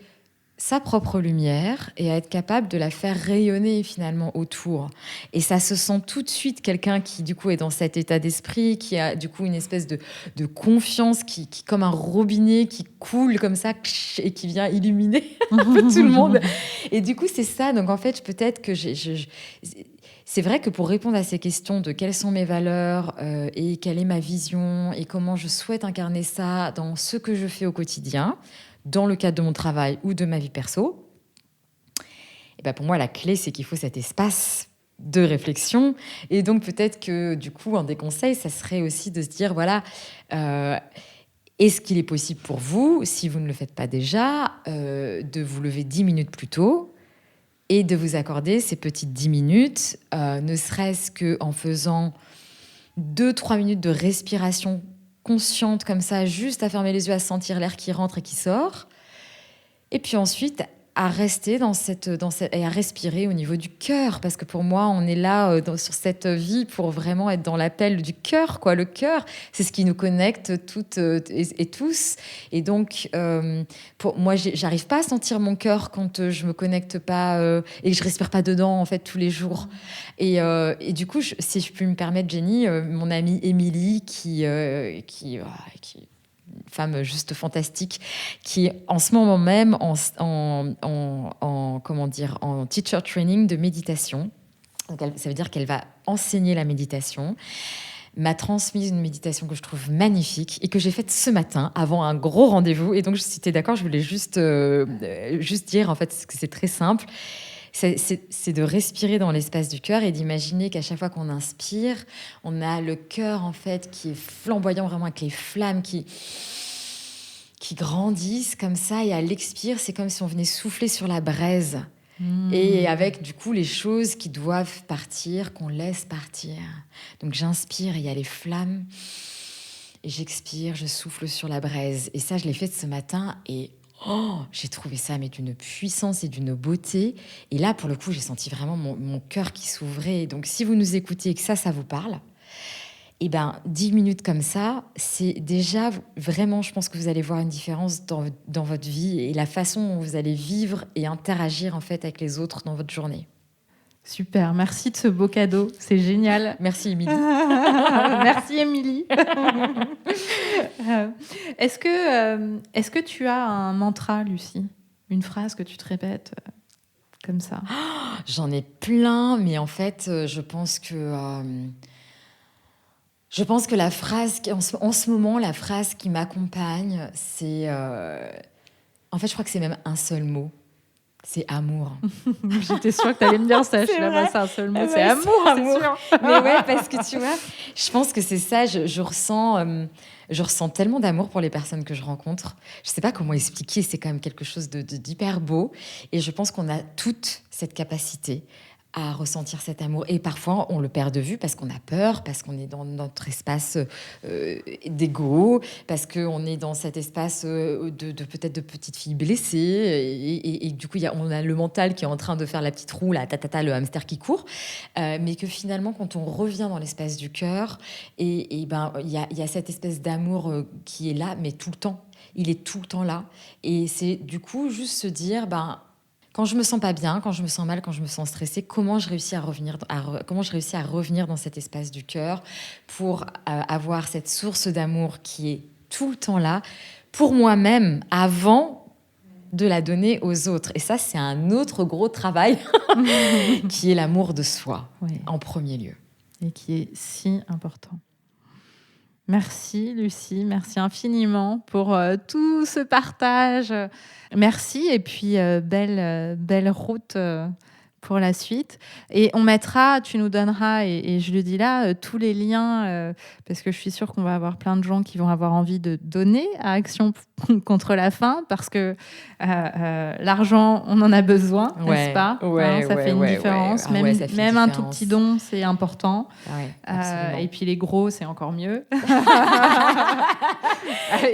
sa propre lumière et à être capable de la faire rayonner finalement autour. Et ça se sent tout de suite quelqu'un qui du coup est dans cet état d'esprit, qui a du coup une espèce de confiance qui comme un robinet qui coule comme ça et qui vient illuminer un peu tout le monde. Et du coup c'est ça. Donc en fait peut-être que c'est vrai que pour répondre à ces questions de quelles sont mes valeurs et quelle est ma vision et comment je souhaite incarner ça dans ce que je fais au quotidien, dans le cadre de mon travail ou de ma vie perso, et ben pour moi, la clé, c'est qu'il faut cet espace de réflexion. Et donc, peut-être que, du coup, un des conseils, ça serait aussi de se dire, voilà, est-ce qu'il est possible pour vous, si vous ne le faites pas déjà, de vous lever 10 minutes plus tôt et de vous accorder ces petites 10 minutes, ne serait-ce qu'en faisant 2-3 minutes de respiration consciente comme ça, juste à fermer les yeux, à sentir l'air qui rentre et qui sort. Et puis ensuite, à rester et à respirer au niveau du cœur. Parce que pour moi, on est là sur cette vie pour vraiment être dans l'appel du cœur, quoi. Le cœur, c'est ce qui nous connecte toutes et tous. Et donc, pour moi, j'arrive pas à sentir mon cœur quand je me connecte pas et que je respire pas dedans, en fait, tous les jours. Et du coup, si je peux me permettre, Jenny, mon amie Émilie, qui une femme juste fantastique, qui en ce moment même en teacher training de méditation. Donc ça veut dire qu'elle va enseigner la méditation. M'a transmis une méditation que je trouve magnifique et que j'ai faite ce matin avant un gros rendez-vous. Et donc, si tu es d'accord, je voulais juste dire en fait que c'est très simple. C'est de respirer dans l'espace du cœur et d'imaginer qu'à chaque fois qu'on inspire, on a le cœur en fait qui est flamboyant, vraiment avec les flammes qui grandissent comme ça. Et à l'expire, c'est comme si on venait souffler sur la braise. Et avec du coup les choses qui doivent partir, qu'on laisse partir. Donc j'inspire, il y a les flammes. Et j'expire, je souffle sur la braise. Et ça, je l'ai fait ce matin et... j'ai trouvé ça mais d'une puissance et d'une beauté. Et là, pour le coup, j'ai senti vraiment mon cœur qui s'ouvrait. Donc, si vous nous écoutez et que ça vous parle, 10 minutes comme ça, c'est déjà vraiment, je pense que vous allez voir une différence dans votre vie et la façon dont vous allez vivre et interagir en fait avec les autres dans votre journée. Super, merci de ce beau cadeau, c'est génial. Merci Émilie. Merci Émilie. Est-ce que tu as un mantra, Lucie? Une phrase que tu te répètes comme ça? J'en ai plein, mais en fait, je pense que la phrase, en ce moment, la phrase qui m'accompagne, c'est... en fait, je crois que c'est même un seul mot. C'est amour. J'étais sûre que tu allais me dire ça. Je suis là, c'est un seul mot. C'est amour, c'est sûr. Mais ouais, parce que tu vois, je pense que c'est ça. Je ressens tellement d'amour pour les personnes que je rencontre. Je sais pas comment expliquer. C'est quand même quelque chose d'hyper beau. Et je pense qu'on a toute cette capacité à ressentir cet amour. Et parfois, on le perd de vue parce qu'on a peur, parce qu'on est dans notre espace d'ego, parce qu'on est dans cet espace peut-être de petite fille blessée. Et du coup, on a le mental qui est en train de faire la petite roue, là, le hamster qui court. Mais que finalement, quand on revient dans l'espace du cœur, il y a cette espèce d'amour qui est là, mais tout le temps. Il est tout le temps là. Et c'est du coup juste se dire... quand je me sens pas bien, quand je me sens mal, quand je me sens stressée, comment je réussis à revenir dans cet espace du cœur pour avoir cette source d'amour qui est tout le temps là pour moi-même avant de la donner aux autres. Et ça, c'est un autre gros travail qui est l'amour de soi, en premier lieu. Et qui est si important. Merci Lucie, merci infiniment pour tout ce partage. Merci et puis belle route pour la suite. Et on mettra, tu nous donneras, et je le dis là, tous les liens, parce que je suis sûre qu'on va avoir plein de gens qui vont avoir envie de donner à Action contre la faim, parce que l'argent, on en a besoin, n'est-ce pas ? Ça fait une différence. Même un tout petit don, c'est important. Et puis les gros, c'est encore mieux.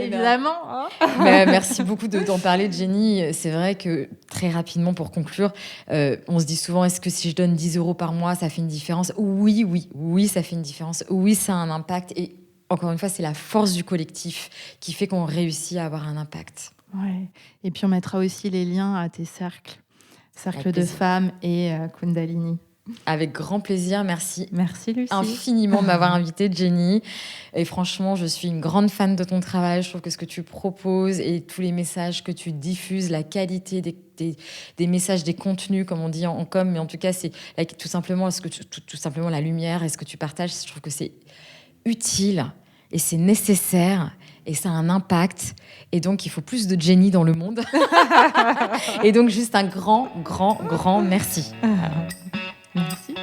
Évidemment. Hein. Merci beaucoup d'en parler, Jenny. C'est vrai que très rapidement, pour conclure, on se dit souvent, est-ce que si je donne 10 € par mois, ça fait une différence ? Oui, ça fait une différence. Oui, ça a un impact. Et encore une fois, c'est la force du collectif qui fait qu'on réussit à avoir un impact. Ouais. Et puis, on mettra aussi les liens à tes cercles de femmes et Kundalini. Avec grand plaisir, merci. Merci Lucie. Infiniment de m'avoir invitée, Jenny. Et franchement, je suis une grande fan de ton travail. Je trouve que ce que tu proposes et tous les messages que tu diffuses, la qualité des messages, des contenus, comme on dit en com, mais en tout cas, c'est tout simplement la lumière et ce que tu partages. Je trouve que c'est utile et c'est nécessaire. Et ça a un impact. Et donc, il faut plus de Jenny dans le monde. Et donc, juste un grand, grand, grand merci. Merci.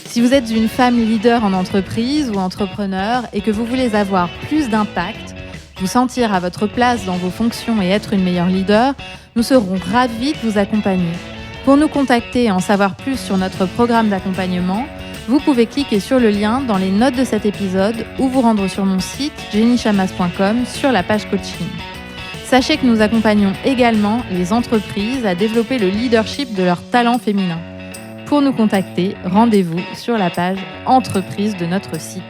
Si vous êtes une femme leader en entreprise ou entrepreneur et que vous voulez avoir plus d'impact, vous sentir à votre place dans vos fonctions et être une meilleure leader, nous serons ravis de vous accompagner. Pour nous contacter et en savoir plus sur notre programme d'accompagnement, vous pouvez cliquer sur le lien dans les notes de cet épisode ou vous rendre sur mon site jennychamas.com sur la page coaching. Sachez que nous accompagnons également les entreprises à développer le leadership de leurs talents féminins. Pour nous contacter, rendez-vous sur la page entreprise de notre site.